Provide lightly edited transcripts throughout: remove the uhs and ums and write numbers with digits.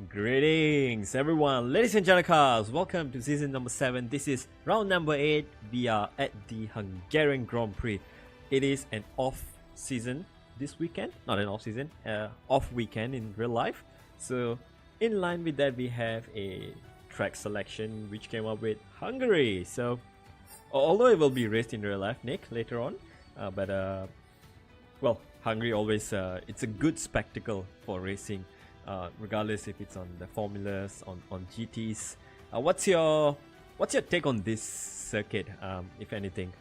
Greetings everyone, ladies and gentlemen, welcome to season number 7. This is round number 8. We are at the Hungarian Grand Prix. It is an off season this weekend, not an off season, off weekend in real life. So in line with that we have a track selection which came up with Hungary. So although it will be raced in real life, Nick, later on, well, Hungary always, it's a good spectacle for racing. Regardless if it's on the formulas, on GTs. What's your take on this circuit, if anything?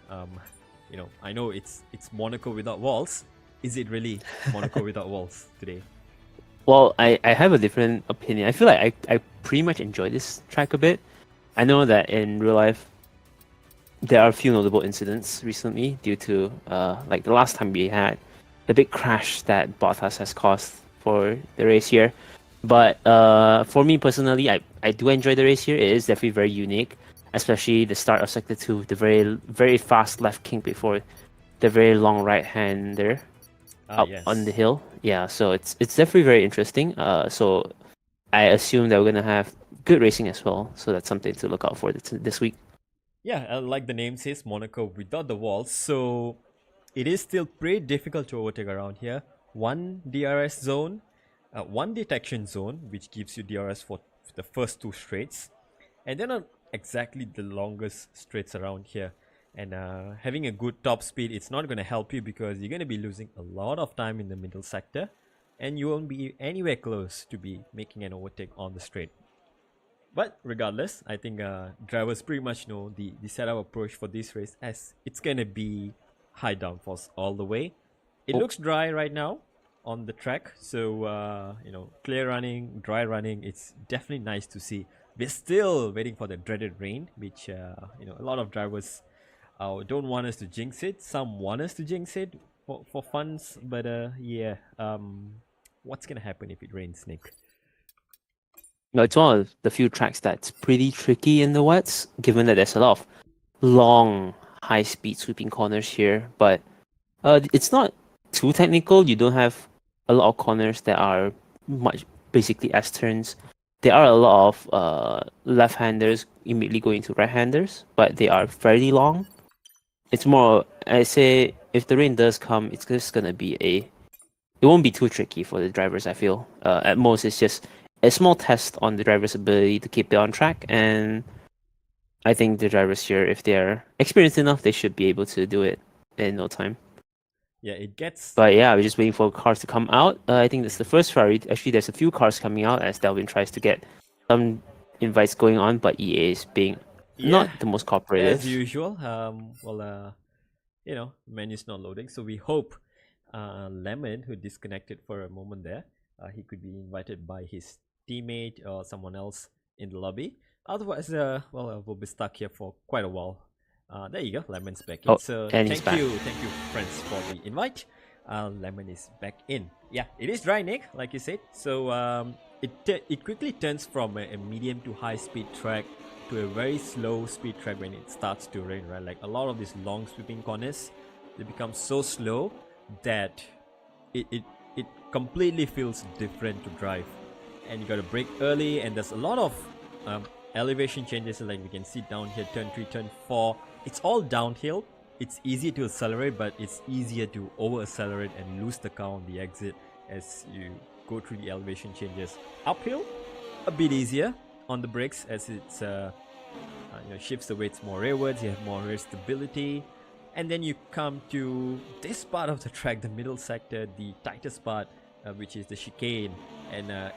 I know it's Monaco without walls. Is it really Monaco without walls today? Well, I have a different opinion. I feel like I pretty much enjoy this track a bit. I know that in real life, there are a few notable incidents recently due to, like the last time we had the big crash that Bottas has caused for the race here. But for me personally, I do enjoy the race here. It is definitely very unique, especially the start of Sector 2, the very fast left kink before the very long right hander up on the hill. Yeah, so it's definitely very interesting. So I assume that we're gonna have good racing as well. So that's something to look out for this week. Yeah, like the name says, Monaco without the walls. So it is still pretty difficult to overtake around here. One DRS zone, one detection zone, which gives you DRS for the first 2 straights, and they're not exactly the longest straights around here. And having a good top speed, it's not going to help you because you're going to be losing a lot of time in the middle sector, and you won't be anywhere close to be making an overtake on the straight. But regardless, I think drivers pretty much know the setup approach for this race, as it's going to be high downforce all the way. It looks dry right now on the track, so clear running, dry running, it's definitely nice to see. We're still waiting for the dreaded rain, which a lot of drivers don't want us to jinx it. Some want us to jinx it for funs, but what's gonna happen if it rains, Nick? No, it's one of the few tracks that's pretty tricky in the wets, given that there's a lot of long, high-speed sweeping corners here, but it's not too technical. You don't have a lot of corners that are much basically S-turns. There are a lot of left-handers immediately going to right-handers, but they are fairly long. It's more, I say, if the rain does come, it's just gonna be it won't be too tricky for the drivers, I feel. At most, it's just a small test on the driver's ability to keep it on track, and I think the drivers here, if they're experienced enough, they should be able to do it in no time. Yeah, it gets... But yeah, we're just waiting for cars to come out. I think that's the first Ferrari. Actually, there's a few cars coming out as Delvin tries to get some invites going on, but EA is being not the most cooperative. As usual. Menu's not loading, so we hope Lemon, who disconnected for a moment there, he could be invited by his teammate or someone else in the lobby. Otherwise, we'll be stuck here for quite a while. There you go, Lemon's back in. So thank you friends for the invite. Lemon is back in. Yeah, it is dry, Nick, like you said. So it quickly turns from a medium to high speed track to a very slow speed track when it starts to rain, right? Like a lot of these long sweeping corners, they become so slow that it completely feels different to drive, and you got to brake early, and there's a lot of elevation changes. Like we can see down here, turn 3, turn 4, it's all downhill. It's easy to accelerate, but it's easier to over accelerate and lose the car on the exit as you go through the elevation changes. Uphill, a bit easier on the brakes as it's shifts the weights more rearwards, you have more rear stability. And then you come to this part of the track, the middle sector, the tightest part, which is the chicane, and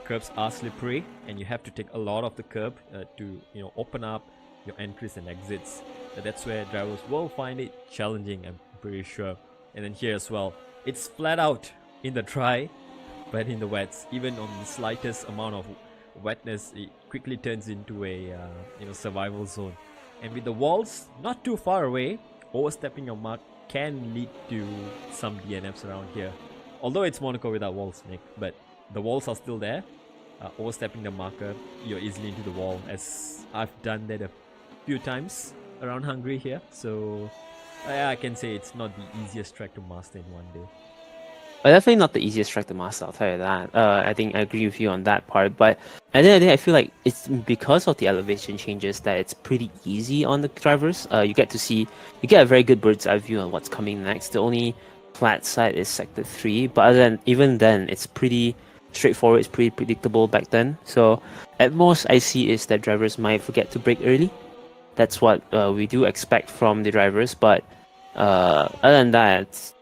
curbs are slippery, and you have to take a lot of the curb to open up your entries and exits. That's where drivers will find it challenging, I'm pretty sure. And then here as well, it's flat out in the dry, but in the wets, even on the slightest amount of wetness, it quickly turns into a survival zone. And with the walls not too far away, overstepping your mark can lead to some DNFs around here. Although it's Monaco without walls, Nick, but the walls are still there. Overstepping the marker, you're easily into the wall, as I've done that a few times around Hungary here. So I can say it's not the easiest track to master in one day. But definitely not the easiest track to master, I'll tell you that. I think I agree with you on that part. But at the end of the day, I feel like it's because of the elevation changes that it's pretty easy on the drivers. You get to see, you get a very good bird's eye view on what's coming next. The only flat side is sector 3, but other than, even then, it's pretty straightforward, it's pretty predictable back then. So at most I see is that drivers might forget to brake early. That's what we do expect from the drivers, but other than that,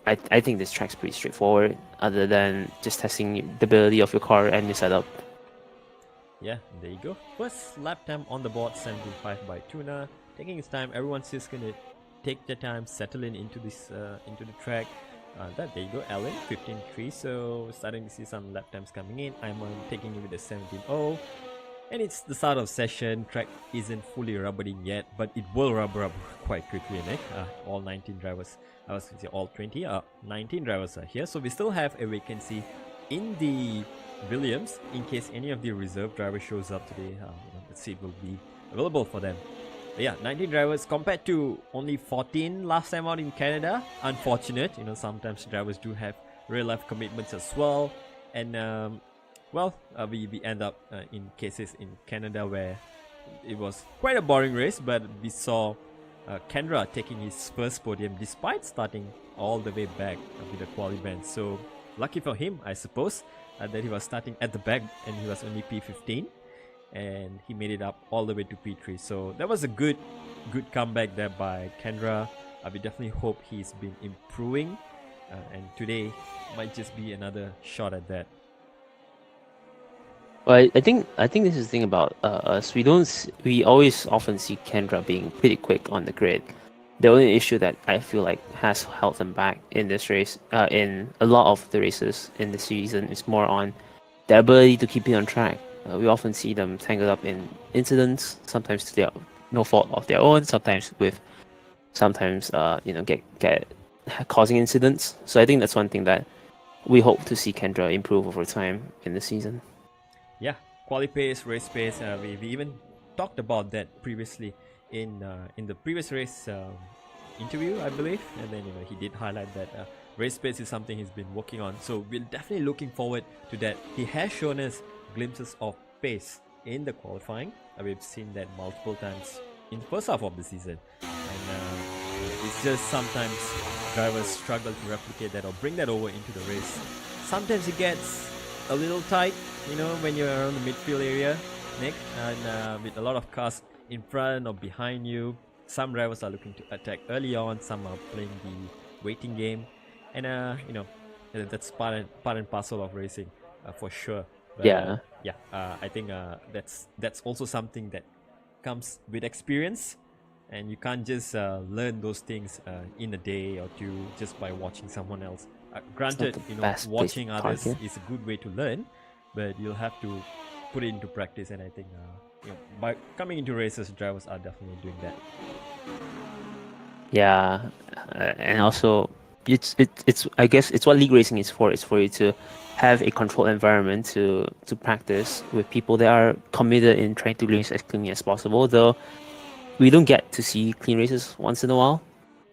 I think this track's pretty straightforward, other than just testing the ability of your car and your setup. Yeah, there you go. First lap time on the board, 17.5 by Tuna. Taking his time, everyone's just gonna take their time, settle into this into the track. There you go, Alan, 15.3. So starting to see some lap times coming in. I'm taking it with a 17.0. And it's the start of session. Track isn't fully rubbering yet, but it will rubber quite quickly. All 19 drivers, I was going to say all 20, 19 drivers are here. So we still have a vacancy in the Williams in case any of the reserve drivers shows up today. The seat will be available for them. But yeah, 19 drivers compared to only 14 last time out in Canada. Unfortunate, sometimes drivers do have real life commitments as well. And we end up in cases in Canada where it was quite a boring race, but we saw Kendra taking his first podium despite starting all the way back with the quali band. So lucky for him, I suppose, that he was starting at the back and he was only P15, and he made it up all the way to P3. So that was a good comeback there by Kendra. We definitely hope he's been improving, and today might just be another shot at that. Well, I think this is the thing about us. We always often see Kendra being pretty quick on the grid. The only issue that I feel like has held them back in this race, in a lot of the races in this season, is more on their ability to keep it on track. We often see them tangled up in incidents, sometimes to their no fault of their own, sometimes get causing incidents. So I think that's one thing that we hope to see Kendra improve over time in the season. Yeah, quali pace, race pace. We even talked about that previously in the previous race interview, I believe, and then he did highlight that race pace is something he's been working on. So we're definitely looking forward to that. He has shown us glimpses of pace in the qualifying. We've seen that multiple times in the first half of the season, and it's just sometimes drivers struggle to replicate that or bring that over into the race. Sometimes it gets a little tight, when you're around the midfield area, Nick, and with a lot of cars in front or behind you. Some drivers are looking to attack early on, some are playing the waiting game, and that's part and parcel of racing, for sure. But, I think that's also something that comes with experience, and you can't just learn those things in a day or two just by watching someone else. Granted, watching others is a good way to learn, but you'll have to put it into practice. And I think by coming into races, drivers are definitely doing that. Yeah, and also it's I guess it's what league racing is for. It's for you to have a controlled environment to practice with people that are committed in trying to race as cleanly as possible. Though we don't get to see clean races once in a while,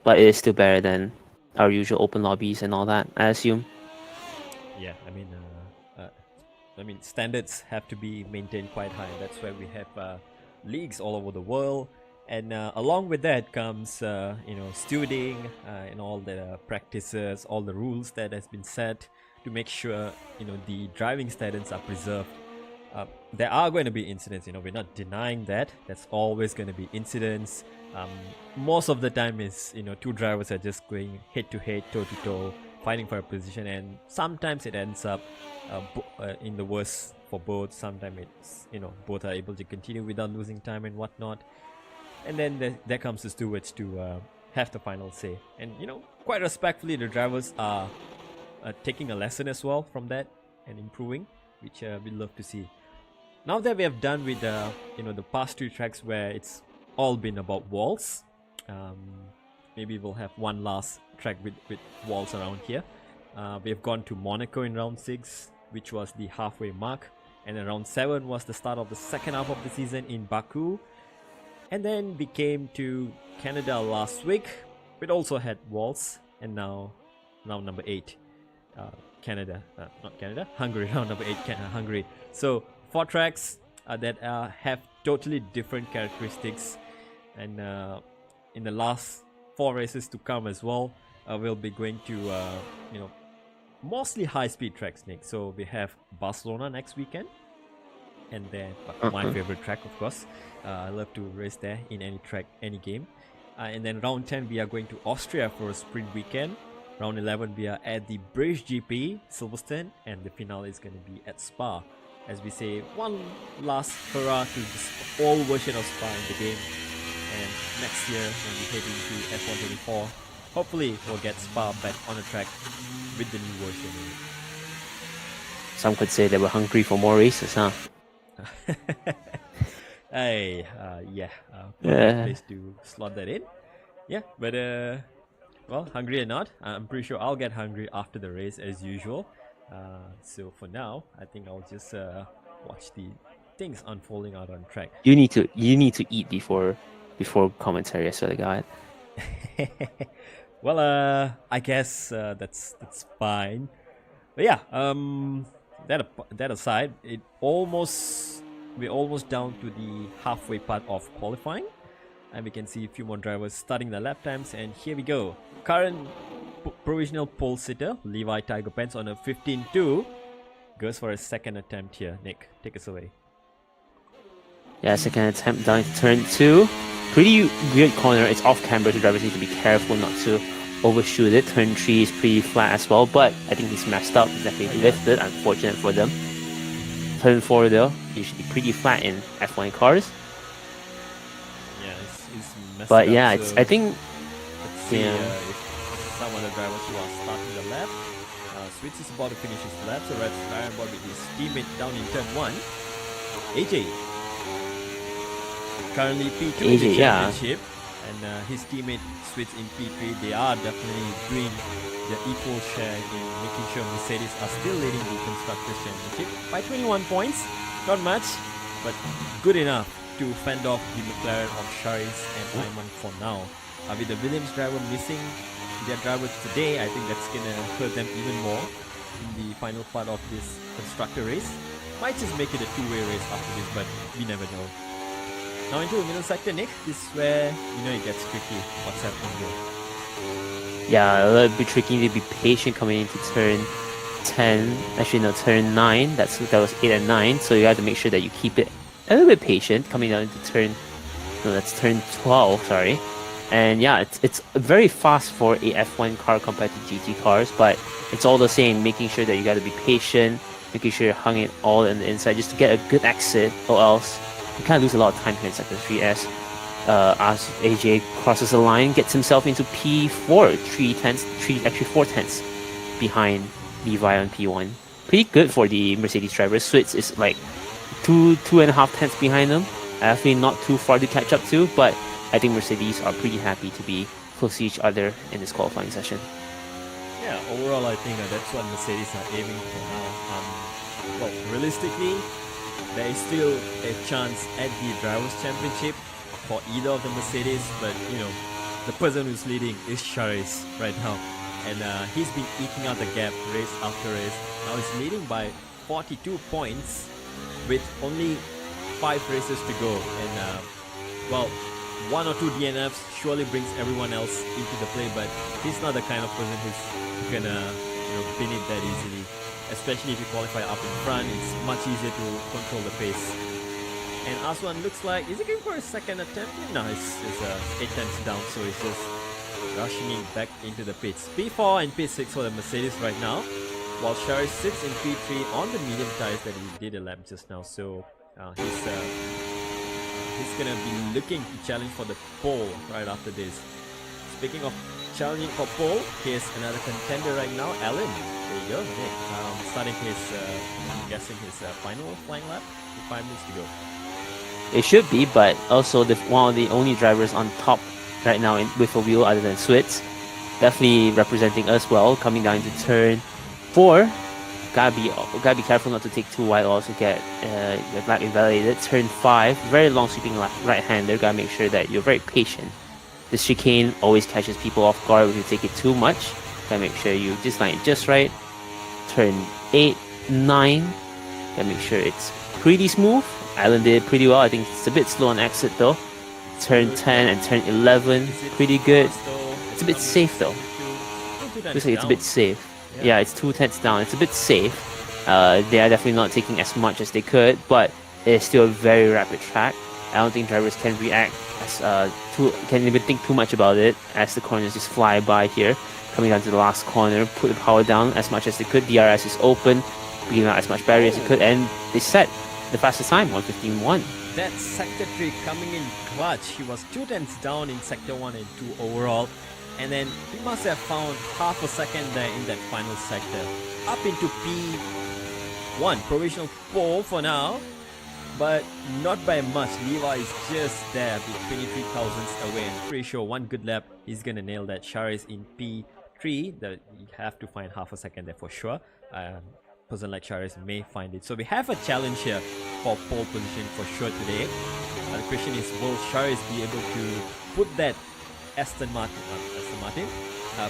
but it is still better than our usual open lobbies and all that, I assume. Yeah, I mean, standards have to be maintained quite high. That's why we have leagues all over the world, and along with that comes stewarding and all the practices, all the rules that has been set to make sure the driving standards are preserved. There are going to be incidents, we're not denying that. There's always going to be incidents. Most of the time is two drivers are just going head to head, toe to toe, fighting for a position, and sometimes it ends up in the worst for both. Sometimes it's both are able to continue without losing time and whatnot, and then there comes the stewards to have the final say. And quite respectfully, the drivers are taking a lesson as well from that and improving, which we love to see. Now that we have done with the past two tracks where it's all been about walls, maybe we'll have one last track with walls around here. We have gone to Monaco in round 6, which was the halfway mark, and then round 7 was the start of the second half of the season in Baku, and then we came to Canada last week. It also had walls, and now number 8. Canada, not Canada, Hungary, round number 8, Hungary. So 4 tracks that have totally different characteristics, and in the last 4 races to come as well, we'll be going to mostly high-speed tracks, Nick. So we have Barcelona next weekend, and then my favorite track, of course. I love to race there in any track, any game. And then round 10 we are going to Austria for a sprint weekend. Round 11 we are at the British GP, Silverstone, and the finale is going to be at Spa. As we say, one last hurrah to this old version of Spa in the game. And next year when we head into F124, hopefully we'll get Spa back on the track with the new version. Some could say they were hungry for more races, huh? Hey, place to slot that in. Yeah, but well, hungry or not, I'm pretty sure I'll get hungry after the race as usual. So for now, I think I'll just watch the things unfolding out on track. You need to eat before commentary, I swear to God. Well, I guess that's fine. But yeah, that aside, we're almost down to the halfway part of qualifying, and we can see a few more drivers starting the lap times. And here we go. Current provisional pole sitter Levi Tiger Pence on a 15.2 goes for a second attempt here. Nick, take us away. Yeah, second attempt down to turn 2. Pretty weird corner. It's off camber, so drivers need to be careful not to overshoot it. Turn 3 is pretty flat as well, but I think he's messed up. He's definitely lifted. Unfortunate for them. Turn 4 though, usually pretty flat in F1 cars. Yeah, it's messed but up. Yeah, so I think. Let's see if some of the drivers who are starting the lap. Switch is about to finish his lap, so Red's Iron Board with his teammate down in turn 1. AJ. Currently P2 in the championship, and his teammate Switch in P3. They are definitely doing their equal share in making sure Mercedes are still leading the Constructors' Championship by 21 points. Not much, but good enough to fend off the McLaren of Charis and Ayman for now. With the Williams driver missing their driver today, I think that's gonna hurt them even more in the final part of this constructor race. Might just make it a two-way race after this, but we never know. Now into the middle sector, Nick. This is where it gets tricky. What's happening here? Yeah, a little bit tricky to be patient coming into turn 10. Actually, no, turn 9. That was 8 and 9. So you have to make sure that you keep it a little bit patient coming down into turn. No, that's turn 12. Sorry. And yeah, it's very fast for a F1 car compared to GT cars, but it's all the same. Making sure that you got to be patient, making sure you hung it all in the inside just to get a good exit, or else you kind of lose a lot of time here in sector 3 as AJ crosses the line, gets himself into P4, 4 tenths behind Levi on P1. Pretty good for the Mercedes driver. Switz is like 2.5 tenths behind them. Actually not too far to catch up to, but I think Mercedes are pretty happy to be close to each other in this qualifying session. Yeah, overall I think that's what Mercedes are aiming for now. Well, realistically, there is still a chance at the Drivers' Championship for either of the Mercedes, but the person who's leading is Charis right now, and he's been eking out the gap race after race. Now he's leading by 42 points with only 5 races to go, and well, 1 or 2 DNFs surely brings everyone else into the play, but he's not the kind of person who's gonna win it that easily. Especially if you qualify up in front, it's much easier to control the pace. And Aswan looks like, is he going for a second attempt? No, it's 8 tenths down, so he's just rushing it back into the pits. P4 and P6 for the Mercedes right now, while Charis sits in P3 on the medium tires that he did a lap just now. So he's gonna be looking to challenge for the pole right after this. Speaking of challenging for pole, here's another contender right now, Alan. There you go, Nick. Starting his, I'm guessing his final flying lap with 5 minutes to go. It should be, but also one of the only drivers on top right now with a wheel other than Switz. Definitely representing us well, coming down to turn 4. Gotta be careful not to take too wide, or also get your lap invalidated. Turn 5, very long sweeping right-hander. Gotta make sure that you're very patient. This chicane always catches people off guard if you take it too much. Gotta make sure you just line it just right. turn 8, 9. Gotta make sure it's pretty smooth. Alan did pretty well. I think it's a bit slow on exit though. Turn 10 and turn 11, pretty good. It's a bit safe though. Looks like it's a bit safe. Yeah, it's 2 tenths down. It's a bit safe. They are definitely not taking as much as they could, but it's still a very rapid track. I don't think drivers can react can even think too much about it as the corners just fly by here. Coming down to the last corner, put the power down as much as they could. DRS is open, bringing out as much battery as they could, and they set the fastest time, 1:15.1. That sector 3 coming in clutch. He was 2 tenths down in sector 1 and 2 overall. And then he must have found half a second there in that final sector. Up into P1, provisional pole for now. But not by much. Levi is just there, with 23 thousandths away. I'm pretty sure one good lap, he's gonna nail that. Shari's in P3. That you have to find half a second there for sure. Person like Shari's may find it. So we have a challenge here for pole position for sure today. The question is, will Shari's be able to put that Aston Martin,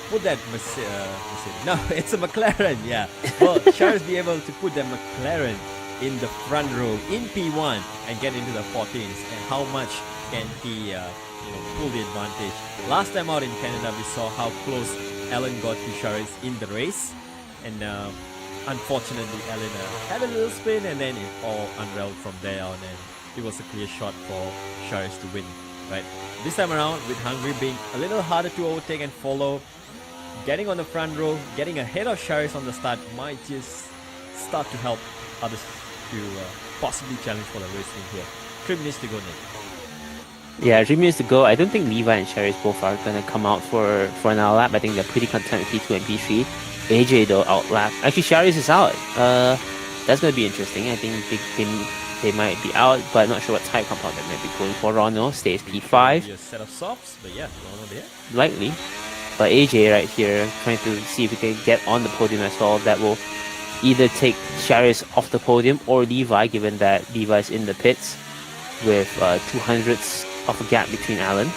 put that Mercedes. No, it's a McLaren. Yeah. Will Shari's be able to put that McLaren in the front row in P1 and get into the 14s, and how much can he pull the advantage? Last time out in Canada, we saw how close Alan got to Shari's in the race, and unfortunately Alan had a little spin and then it all unraveled from there on, and it was a clear shot for Shari's to win. Right, this time around, with Hungary being a little harder to overtake and follow, getting on the front row, getting ahead of Shari's on the start might just start to help others to possibly challenge for the race win here. 3 minutes to go, Nick. Yeah, 3 minutes to go. I don't think Levi and Shari's both are gonna come out for another lap. I think they're pretty content with P2 and P3. AJ though outlap. Actually, Shari's is out. That's gonna be interesting. I think they might be out, but not sure what type compound they might be going for. Ronald stays P5. A set of softs, but yeah, Ronald there. Likely. But AJ right here, trying to see if he can get on the podium as well. That will either take Shari's off the podium or Levi, given that Levi's in the pits with 200ths of a gap between Alan.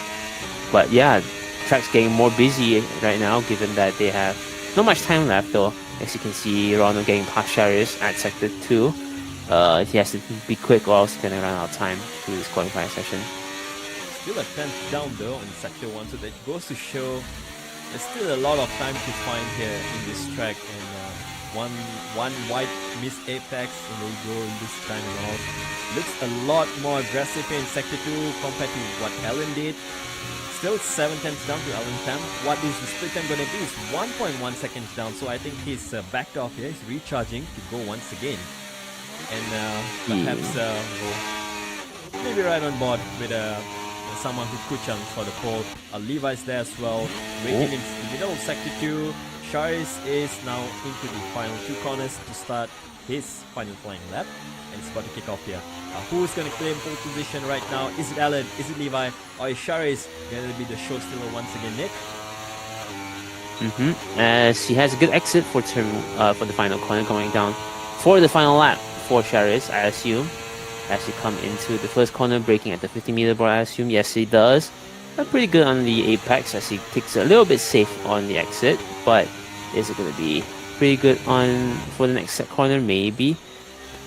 But yeah, track's getting more busy right now, given that they have not much time left though. As you can see, Ronald getting past Shari's at sector 2. He has to be quick or else he's gonna run out of time through this qualifying session. Still a 10th down though in sector 1, so that goes to show there's still a lot of time to find here in this track, and one wide missed apex and they go in this time around. Looks a lot more aggressive here in sector 2 compared to what Alan did. Still 7 tenths down to Alan's time. What is the split time going to be? Is 1.1 seconds down, so I think he's backed off here. He's recharging to go once again. And perhaps we'll maybe right on board with someone who could challenge for the pole. Levi's there as well, waiting in the middle of sector 2. Shari's is now into the final 2 corners to start his final flying lap, and it's about to kick off here. Who's going to claim pole position right now? Is it Alan? Is it Levi? Or is Shari's going to be the show stealer once again, Nick? As he has a good exit for the final corner, going down for the final lap for Shari's, I assume. As he come into the first corner, braking at the 50-meter board, I assume. Yes, he does. Pretty good on the apex as he takes a little bit safe on the exit, but is it going to be pretty good on for the next corner? Maybe.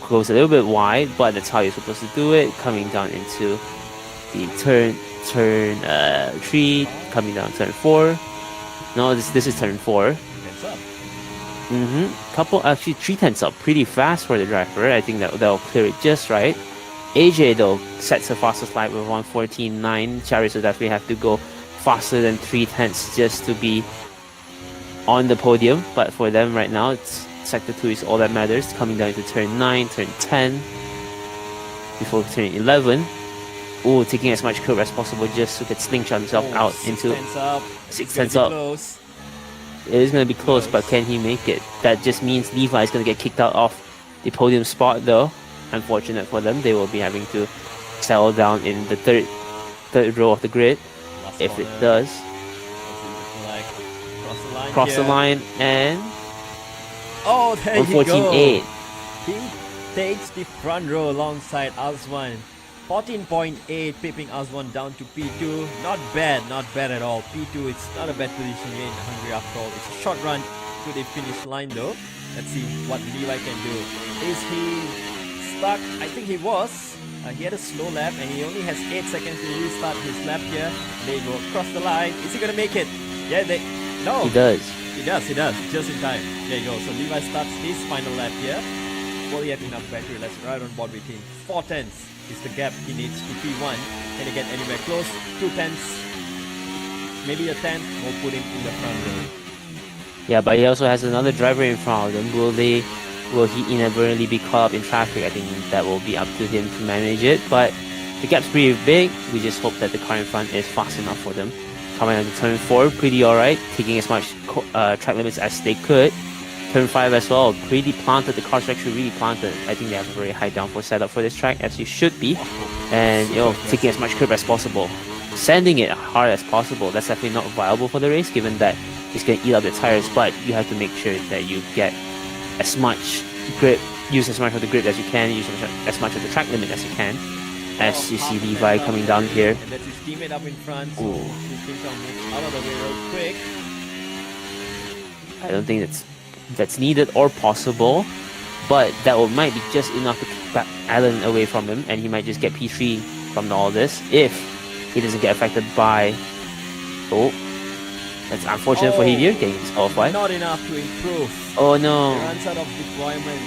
Goes a little bit wide, but that's how you're supposed to do it. Coming down into the turn 3, coming down turn 4. No, this is turn 4. Actually 3 tenths up, pretty fast for the driver. I think that'll clear it just right. AJ though sets the fastest lap with 1:14.9. Shari's will definitely have to go faster than 3 tenths just to be on the podium. But for them right now, it's sector 2 is all that matters. Coming down to turn 9, turn 10, before turn 11. Oh, taking as much curve as possible just to get slingshot himself out into 6 tenths up. It is going to be close, but can he make it? That just means Levi is going to get kicked out of the podium spot though. Unfortunate for them, they will be having to settle down in the third row of the grid. If it does. Cross the line and... Oh, there you go! 1:14.8. He takes the front row alongside Aswan. 14.8, pipping Aswan down to P2. Not bad at all. P2, it's not a bad position here in Hungary after all. It's a short run to the finish line though. Let's see what Levi can do. Is he stuck? I think he was. He had a slow lap and he only has 8 seconds to restart his lap here. There you go, across the line. Is he gonna make it? Yeah, no. He does. He does. Just in time. There you go. So Levi starts his final lap here. Will he have enough battery? Let's ride on board with him. 4 tenths is the gap he needs to P1. Can he get anywhere close? 2 tenths. Maybe a 10th will put him in the front row. Yeah, but he also has another driver in front of him. Will he inadvertently be caught up in traffic? I think that will be up to him to manage it. But the gap's pretty big. We just hope that the car in front is fast enough for them. Coming onto turn 4, pretty alright. Taking as much track limits as they could. Turn 5 as well, pretty planted. The car's actually really planted. I think they have a very high downforce setup for this track, as you should be. And taking as much curb as possible. Sending it hard as possible. That's definitely not viable for the race, given that it's going to eat up the tires. But you have to make sure that you get as much grip, use as much of the grip as you can, use as much of the track limit as you can. As you see Levi coming down here. And that's his teammate up in front, so he thinks I'll move out of the way real quick. I don't think that's needed or possible, but that might be just enough to keep back Alan away from him, and he might just get P3 from all this if he doesn't get affected by... Oh, that's unfortunate for Hevir getting disqualified. Not enough to improve. Oh no. He runs out of deployment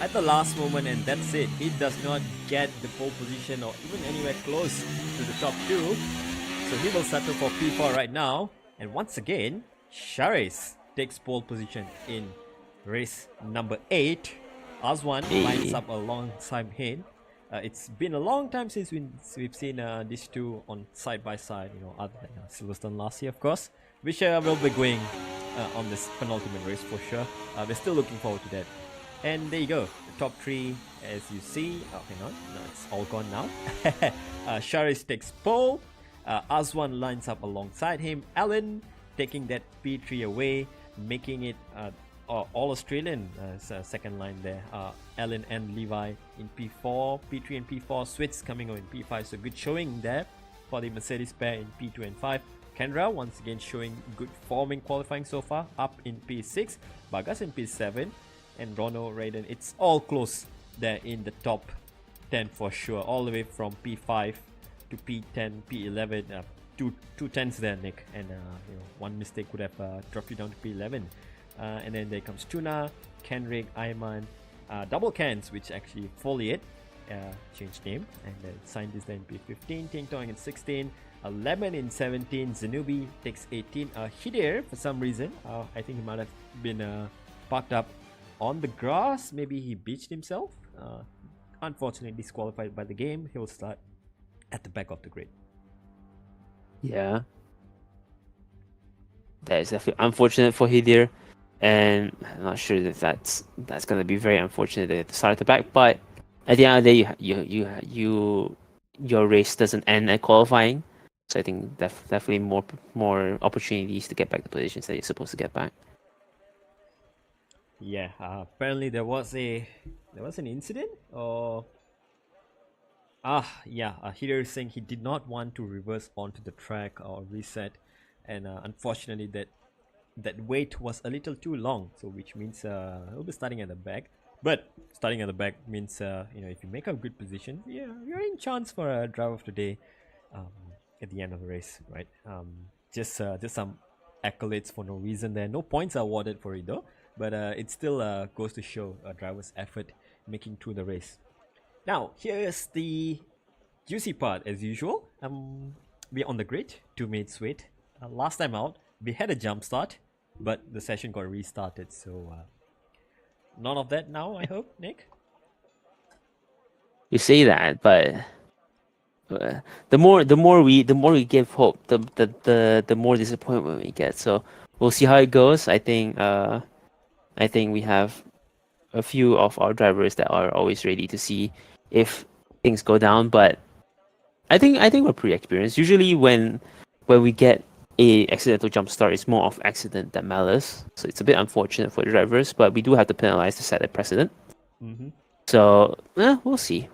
at the last moment, and that's it. He does not get the pole position or even anywhere close to the top 2. So he will settle for P4 right now. And once again, Sharis takes pole position in race number 8. Aswan lines up alongside him. It's been a long time since we've seen these two on side by side, other than Silverstone last year, of course, which will be going on this penultimate race for sure. We're still looking forward to that. And there you go, the top 3, as you see. Oh, hang on, no, it's all gone now. Sharis takes pole. Aswan lines up alongside him. Alan taking that P3 away, making it all Australian second line there. Alan and Levi in P4, P3 and P4. Switz coming on in P5, so good showing there for the Mercedes pair in P2 and 5. Kendra once again showing good form in qualifying so far, up in P6. Bagas in P7, and Rono, Raiden. It's all close there in the top 10 for sure, all the way from P5 to P10, P11. Two tenths there, Nick, and one mistake could have dropped you down to P11. And then there comes Tuna, Kenrick, Ayman, Double Cans, which actually Foliate changed name, and then Scientist there in P15, Ting Tong in 16, Lemon in 17, Zanubi takes 18, Hidir for some reason, I think he might have been parked up on the grass, maybe he beached himself, unfortunately disqualified by the game. He'll start at the back of the grid. Yeah, that is definitely unfortunate for Hidir, and I'm not sure that that's going to be very unfortunate at the start at the back. But at the end of the day, your race doesn't end at qualifying, so I think definitely more opportunities to get back the positions that you're supposed to get back. Yeah, apparently there was an incident, or Hidir is saying he did not want to reverse onto the track or reset, and unfortunately that wait was a little too long, so which means he'll be starting at the back. But starting at the back means if you make a good position, you're in chance for a driver of the day at the end of the race, right? Just some accolades for no reason there. No points are awarded for it though, but it still goes to show a driver's effort making through the race. Now here's the juicy part as usual. We're on the grid, 2 minutes wait. Last time out we had a jump start, but the session got restarted, so none of that now, I hope, Nick. You say that, but the more we give hope, the more disappointment we get. So we'll see how it goes. I think we have a few of our drivers that are always ready to see if things go down, but I think we're pretty experienced. Usually when we get a accidental jump start, it's more of accident than malice, so it's a bit unfortunate for the drivers, but we do have to penalize to set a precedent. So we'll see.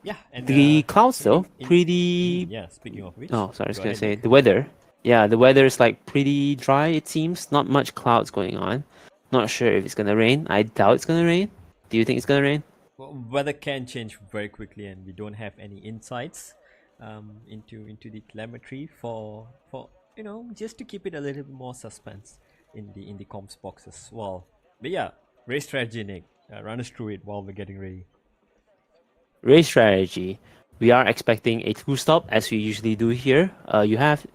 Yeah, and the clouds though pretty. Yeah, speaking of which. Oh, sorry, I was gonna say the weather. Yeah, the weather is like pretty dry. It seems not much clouds going on. Not sure if it's gonna rain. I doubt it's gonna rain. Do you think it's gonna rain? Well, weather can change very quickly, and we don't have any insights into the telemetry for just to keep it a little bit more suspense in the comms box as well. But yeah, race strategy, Nick. Run us through it while we're getting ready. Race strategy. We are expecting a two-stop as we usually do here.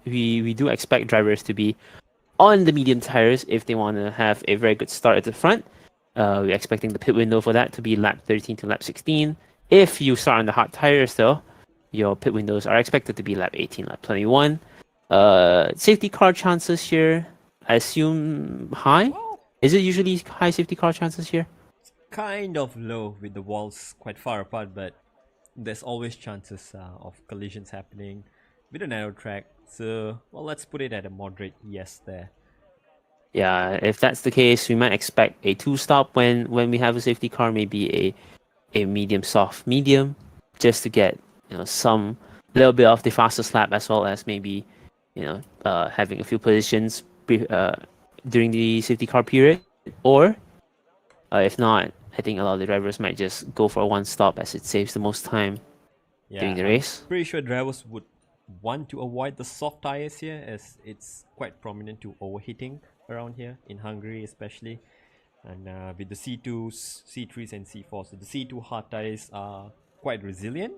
We do expect drivers to be on the medium tires if they want to have a very good start at the front. We're expecting the pit window for that to be lap 13 to lap 16. If you start on the hot tires though, your pit windows are expected to be lap 18, lap 21. Safety car chances here, I assume high? Well, Is it usually high safety car chances here? kind of low with the walls quite far apart, but there's always chances of collisions happening with a narrow track. So, well, let's put it at a moderate yes there. Yeah, if that's the case, we might expect a two-stop when we have a safety car, maybe a medium soft medium, just to get some little bit of the fastest lap as well as maybe having a few positions during the safety car period, or if not, I think a lot of the drivers might just go for one stop as it saves the most time during Yeah, the I'm race. pretty sure drivers would want to avoid the soft tires here, as it's quite prominent to overheating around here in Hungary, especially. And with the C2s, C3s, and C4s, so the C2 hard tires are quite resilient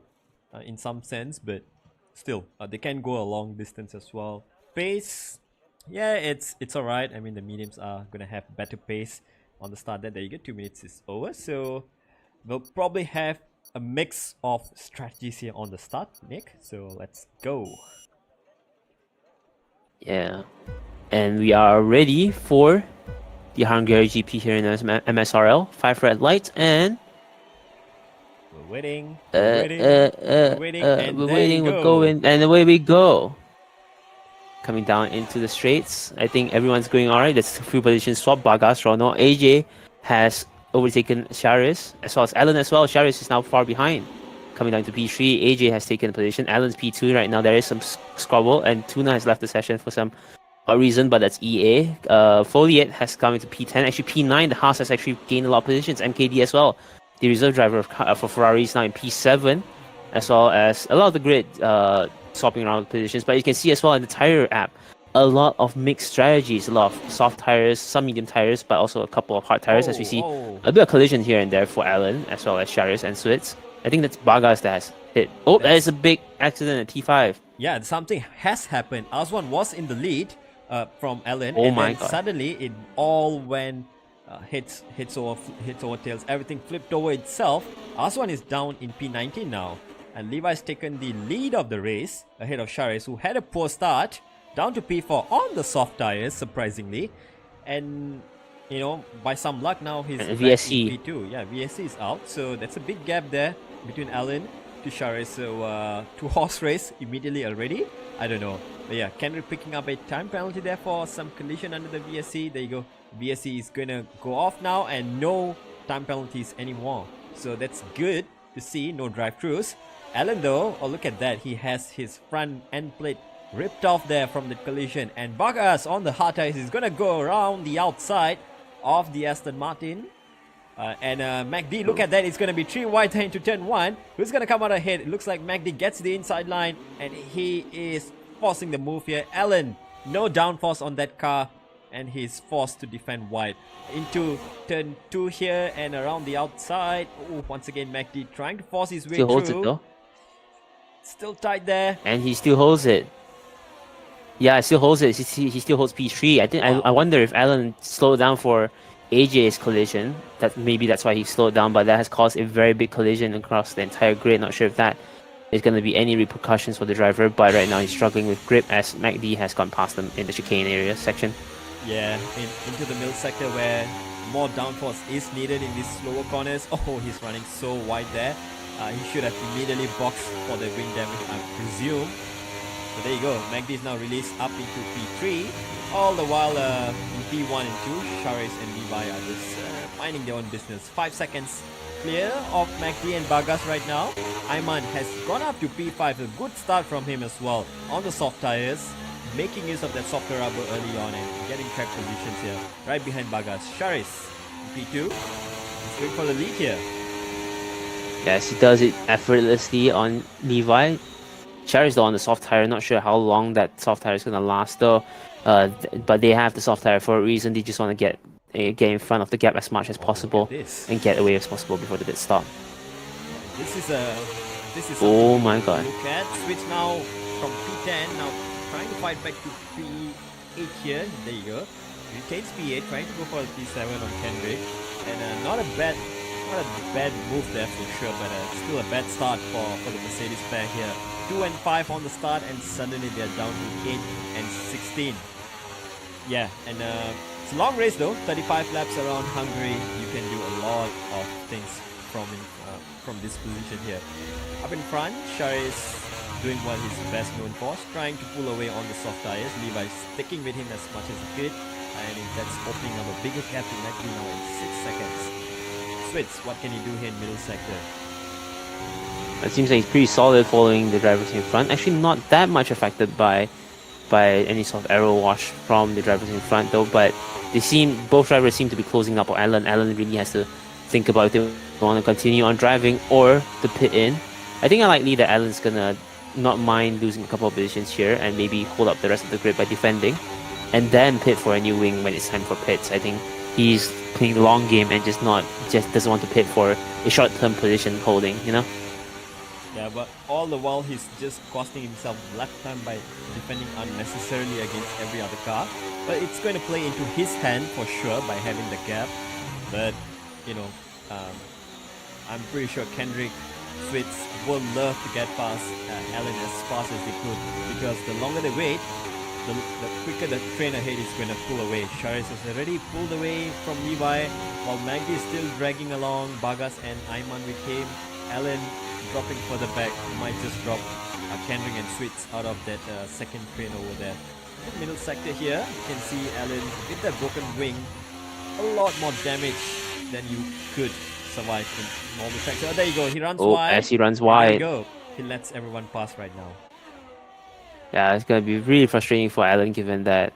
in some sense, but still, they can go a long distance as well. Pace, yeah, it's alright. I mean, the mediums are gonna have better pace on the start. There you go. 2 minutes is over, so we'll probably have a mix of strategies here on the start, Nick. So let's go. Yeah, and we are ready for the Hungarian GP here in MSRL. 5 red lights, and We're waiting. We're waiting. We're waiting. And we're there you waiting. We're go. going, and away we go. Coming down into the straights, I think everyone's going alright. There's a few positions swap. Bagas, Rono, AJ has overtaken Sharis as well as Alan as well. Sharis is now far behind. Coming down to P3, AJ has taken a position. Alan's P2 right now. There is some squabble, and Tuna has left the session for some reason, but that's EA. Foliet has come into P10. Actually, P9, the Haas has actually gained a lot of positions. MKD as well. The reserve driver for Ferrari is now in P7, as well as a lot of the grid swapping around the positions. But you can see as well in the tire app, a lot of mixed strategies. A lot of soft tires, some medium tires, but also a couple of hard tires, as we see a bit of collision here and there for Alan, as well as Sharis and Switz. I think that's Bagas that has hit. Oh, that is a big accident at T5. Yeah, something has happened. Aswan was in the lead from Alan, Oh and my then God. suddenly it all went hits over tails. Everything flipped over itself. Aswan is down in P19 now, and Levi's taken the lead of the race ahead of Sharis, who had a poor start, down to P4 on the soft tires, surprisingly, and by some luck now he's back in VSC. P2. Yeah, VSC is out, so that's a big gap there between Alan to Sharis. So 2-horse race immediately already. I don't know. But yeah, Kendrick picking up a time penalty there for some collision under the VSC. There you go. VSC is gonna go off now, and no time penalties anymore. So that's good to see. No drive-throughs. Alan though, oh look at that. He has his front end plate ripped off there from the collision. And Bagas on the hard tires is gonna go around the outside of the Aston Martin. And MacD, look at that, it's going to be 3 wide into turn 1. Who's going to come out ahead? It looks like MacD gets the inside line, and he is forcing the move here. Alan, no downforce on that car, and he's forced to defend wide. Into turn 2 here, and around the outside. Ooh, once again, MacD trying to force his way Still holds through. it though. Still tight there. And he still holds it. Yeah, he still holds it. He still holds P3. I think Wow. I wonder if Alan slowed down for AJ's collision. Maybe that's why he slowed down, but that has caused a very big collision across the entire grid. Not sure if that is going to be any repercussions for the driver, but right now he's struggling with grip as MacD has gone past him in the chicane area section. Yeah, into the middle sector where more downforce is needed in these slower corners. Oh, he's running so wide there. He should have immediately boxed for the wing damage, I presume. So there you go. MacD is now released up into P3. All the while in P1 and 2, Sharis and Levi are just minding their own business. 5 seconds clear of MacD and Bagas right now. Ayman has gone up to P5. A good start from him as well on the soft tires. making use of that softer rubber early on and getting track positions here. Right behind Bagas. Sharis, P2. He's going for the lead here. Yes, he does it effortlessly on Levi. Cherry's though on the soft tire. Not sure how long that soft tire is gonna last though. But they have the soft tire for a reason. They just want to get in front of the gap as much as possible and get away as possible before the pit stop. This is oh my god! Look at switch now from P10 now trying to fight back to P8 here. There you go. Retains P8, trying to go for a P7 on Kendrick, and not a bad move there for sure, but still a bad start for the Mercedes pair here. 2 and 5 on the start, and suddenly they're down to 8 and 16. Yeah, and it's a long race though. 35 laps around Hungary. You can do a lot of things from this position here. Up in front, Shari is doing what he's best known for, trying to pull away on the soft tires. Levi sticking with him as much as he could, and that's opening up a bigger gap to Mackie now in 6 seconds. Switz, what can he do here in middle sector? It seems like he's pretty solid following the drivers in front. Actually, not that much affected by any sort of arrow wash from the drivers in front though. But both drivers seem to be closing up on Alan. Alan really has to think about if they want to continue on driving or to pit in. I think unlikely that Alan's gonna not mind losing a couple of positions here and maybe hold up the rest of the grid by defending, and then pit for a new wing when it's time for pits. I think he's playing the long game and just doesn't want to pit for a short-term position holding, you know? Yeah, but all the while he's just costing himself lap time by defending unnecessarily against every other car. But it's going to play into his hand for sure by having the gap. But, you know, I'm pretty sure Kendrick Switz will love to get past Alan as fast as they could, because the longer they wait, the quicker the train ahead is going to pull away. Sharis has already pulled away from Levi, while Magdi is still dragging along Bagas and Ayman with him. Alan dropping further back, might just drop Kendrick and Switz out of that second train over there. In the middle sector here, you can see Alan with that broken wing, a lot more damage than you could survive in normal tracks. Oh, there you go, he runs wide. As he runs wide. There you go, he lets everyone pass right now. Yeah, it's going to be really frustrating for Alan, given that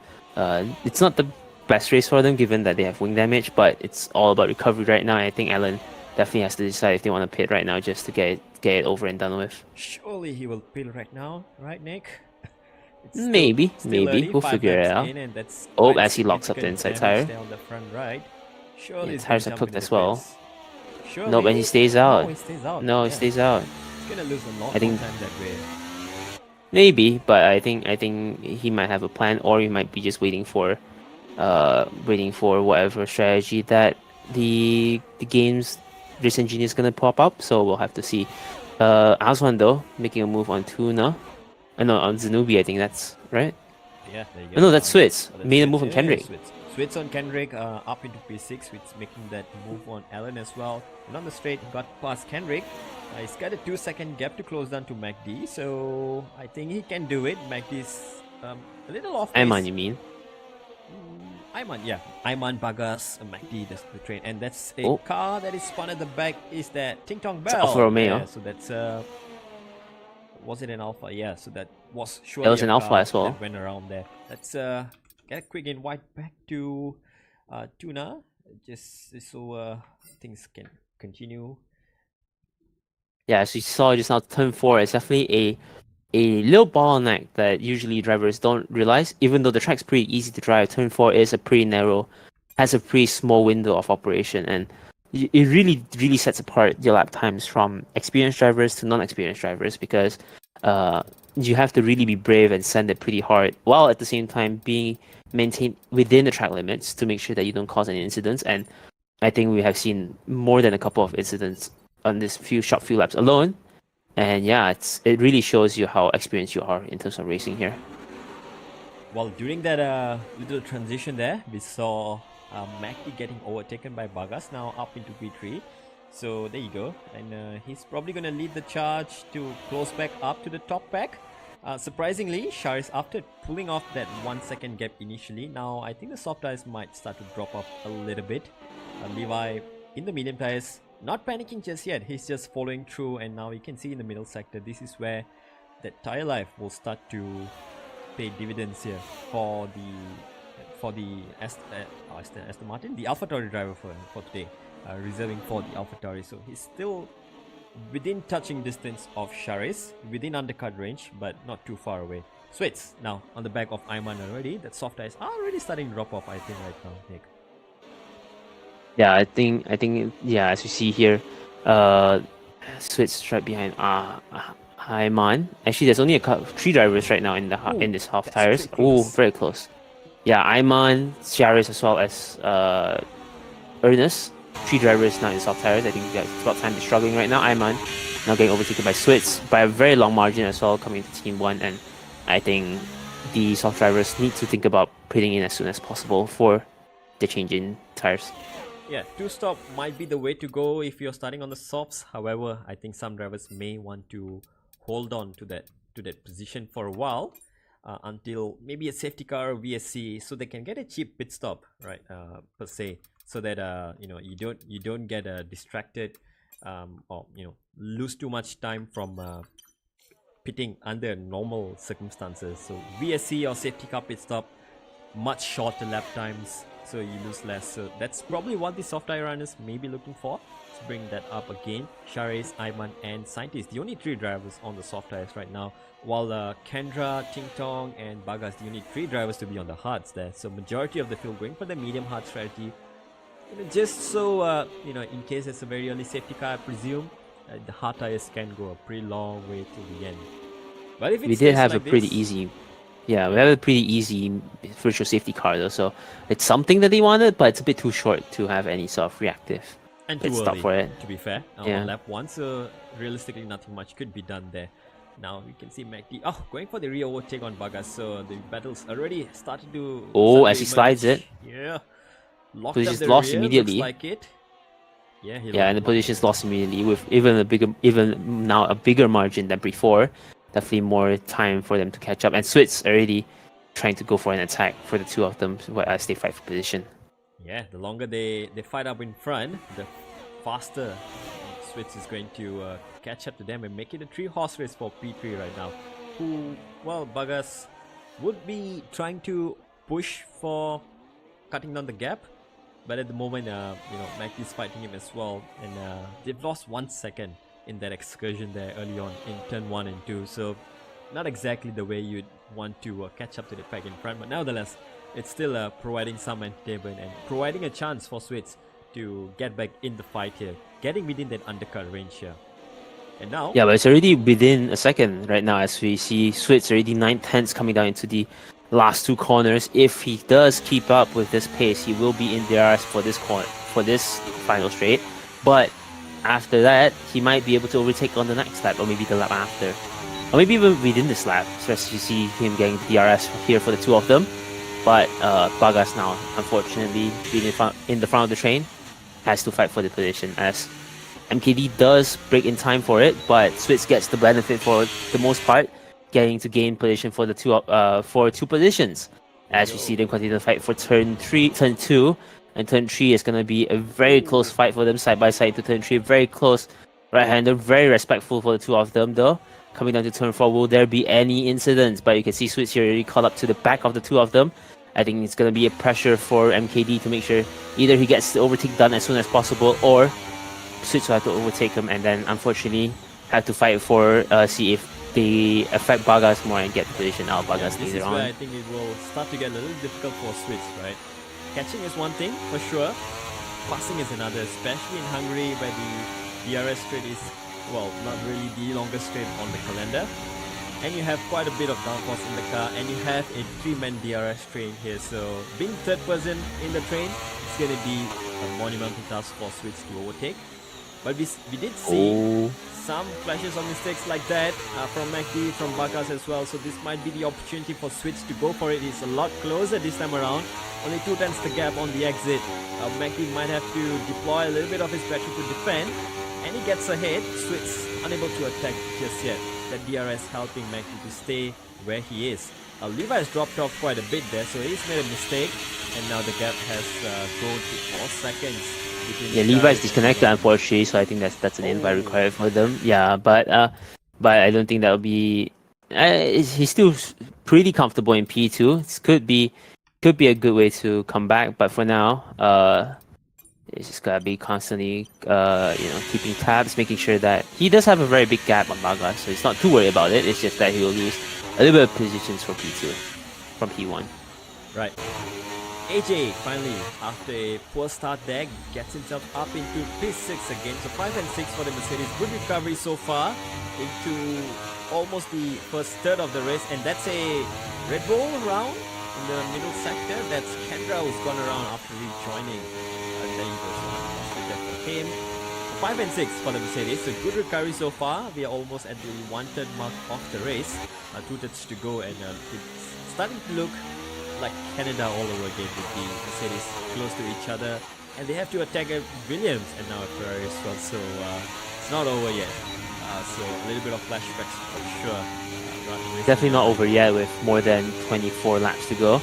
it's not the best race for them, given that they have wing damage, but it's all about recovery right now. I think Alan definitely has to decide if they want to pit right now just to get it over and done with. Surely he will pit right now, right, Nick? Maybe. Early, we'll figure it out. As he locks up the inside tire. On the front right. Surely tires are cooked as well. Surely. Nope, and he stays out. No, he stays out. No, he stays out. He's gonna lose a lot more time that way. Maybe, but I think he might have a plan, or he might be just waiting for whatever strategy that the game's race engineer is gonna pop up. So we'll have to see. Aswan though making a move on Tuna, no, on Zanubi. I think that's right. Yeah, there you go. Oh, no, that's Switz. Made a move on Kendrick. Switz on Kendrick, up into P6, with making that move on Alan as well. And on the straight, he got past Kendrick. He's got a 2-second gap to close down to MacD, so I think he can do it. MacD's a little off pace. Ayman, you mean? Ayman, yeah. Ayman, Bagas, MacD, that's the train. And that's a car that is spun at the back, is that Ting Tong Bell. It's Alfa Romeo. Yeah, so that's, was it an Alpha? Yeah, so that was surely that was an Alpha as well. That went around there. Let's get a quick invite back to Tuna, just so things can continue. Yeah, as you saw just now, turn 4 is definitely a little bottleneck that usually drivers don't realize. Even though the track's pretty easy to drive, turn 4 is a pretty narrow, has a pretty small window of operation, and it really sets apart your lap times from experienced drivers to non-experienced drivers, because you have to really be brave and send it pretty hard, while at the same time being maintained within the track limits to make sure that you don't cause any incidents. And I think we have seen more than a couple of incidents on this short few laps alone. And yeah, it really shows you how experienced you are in terms of racing here. Well, during that little transition there, we saw Mackie getting overtaken by Bagas, now up into P3. So there you go. And he's probably going to lead the charge to close back up to the top pack. Surprisingly, Sharis, after pulling off that 1-second gap initially, now I think the soft tires might start to drop off a little bit. Levi in the medium tires, not panicking just yet. He's just following through, and now you can see in the middle sector, this is where that tire life will start to pay dividends here for the Aston Martin, the AlphaTauri driver for today, reserving for the AlphaTauri. So he's still within touching distance of Charis, within undercut range, but not too far away. Switz now on the back of Ayman already. That soft tires are already starting to drop off, I think, right now, Nick. Yeah, I think yeah, as you see here, Switz right behind Ayman. Actually, there's only 3 drivers right now in this half tires. Oh, very close. Yeah, Ayman, Charis, as well as Ernest. 3 drivers now in soft tires. I think it's about time they're struggling right now. Ayman now getting overtaken by Switz by a very long margin as well, coming to Team 1. And I think the soft drivers need to think about pitting in as soon as possible for the change in tires. Yeah, 2-stop might be the way to go if you're starting on the softs. However, I think some drivers may want to hold on to that position for a while until maybe a safety car or VSC, so they can get a cheap pit stop, right? Per se, so that you don't get distracted or lose too much time from pitting under normal circumstances. So VSC or safety car pit stop, much shorter lap times, so you lose less. So that's probably what the soft tire runners may be looking for, to bring that up again. Charis, Ayman and Scientist, the only 3 drivers on the soft tires right now, while Kendra, Ting Tong and Bagas, the only 3 drivers to be on the hards there. So majority of the field going for the medium hard strategy, just so in case it's a very early safety car, I presume the hard tires can go a pretty long way to the end. But if we did have a pretty easy, we have a pretty easy virtual safety car though, so it's something that they wanted, but it's a bit too short to have any sort of reactive and pit stop for it. To be fair, on lap 1, so realistically nothing much could be done there. Now you can see McD going for the re-overtake on Bagas, so the battle's already started to as he slides it. Yeah. Locked position's up the lost rear, immediately. looks like it. Yeah, and the position's lost immediately with even now a bigger margin than before. Definitely more time for them to catch up. And Switz already trying to go for an attack for the 2 of them as they fight for position. Yeah, the longer they fight up in front, the faster Switz is going to catch up to them and make it a 3-horse race for P3 right now. Bagas would be trying to push for cutting down the gap, but at the moment, Mac is fighting him as well, and they've lost 1 second in that excursion there early on in turn 1 and 2, so not exactly the way you'd want to catch up to the pack in front, but nevertheless, it's still providing some entertainment and providing a chance for Switz to get back in the fight here, getting within that undercut range here. And now, yeah, but it's already within a second right now, as we see Switz already 9/10 coming down into the last 2 corners. If he does keep up with this pace, he will be in DRS for this final straight. But after that, he might be able to overtake on the next lap, or maybe the lap after, or maybe even within this lap. So as you see him getting DRS here for the 2 of them. But Bagas now, unfortunately, being in the front of the train, has to fight for the position, as MKD does break in time for it, but Switz gets the benefit for the most part, getting to gain position for the 2 positions. As we see them continue to fight for turn 2, and turn 3 is going to be a very close fight for them, side by side to turn 3. Very close right-hander, very respectful for the 2 of them though. Coming down to turn 4, will there be any incidents? But you can see Switz here already caught up to the back of the 2 of them. I think it's going to be a pressure for MKD to make sure either he gets the overtake done as soon as possible, or Switz will have to overtake him, and then unfortunately have to fight for see if they affect Bagas more and get the position out of Bagas later on. Where I think it will start to get a little difficult for Switz, right? Catching is one thing for sure, passing is another, especially in Hungary where the DRS straight is, well, not really the longest straight on the calendar. And you have quite a bit of downforce in the car, and you have a 3-man DRS train here, so being third person in the train is going to be a monumental task for Switz to overtake. But we did see some flashes of mistakes like that from McD, from Bagas as well, so this might be the opportunity for Switz to go for it. It's a lot closer this time around, only 2/10 the gap on the exit. McD might have to deploy a little bit of his battery to defend, and he gets ahead. Switz unable to attack just yet. That DRS helping McD to stay where he is. Levi has dropped off quite a bit there, so he's made a mistake, and now the gap has grown to 4 seconds. Yeah, Levi's disconnected unfortunately, so I think that's an invite required for them. Yeah, but I don't think that'll be. He's still pretty comfortable in P2. This could be a good way to come back, but for now, it's just gotta be constantly, keeping tabs, making sure that he does have a very big gap on Baga, so he's not too worried about it. It's just that he will lose a little bit of positions for P2 from P1. Right. AJ finally, after a poor start there, gets himself up into P6 again. So 5 and 6 for the Mercedes. Good recovery so far into almost the first third of the race, and that's a Red Bull round in the middle sector. That's Kendra who's gone around after rejoining. There you go, so that for him. 5 and 6 for the Mercedes. So good recovery so far. We are almost at the 1/3 mark of the race. 2 thirds to go, and it's starting to look like Canada all over again with the Mercedes close to each other, and they have to attack Williams and now Ferrari as well. So it's not over yet. So a little bit of flashbacks for sure. Definitely not over yet with more than 24 laps to go.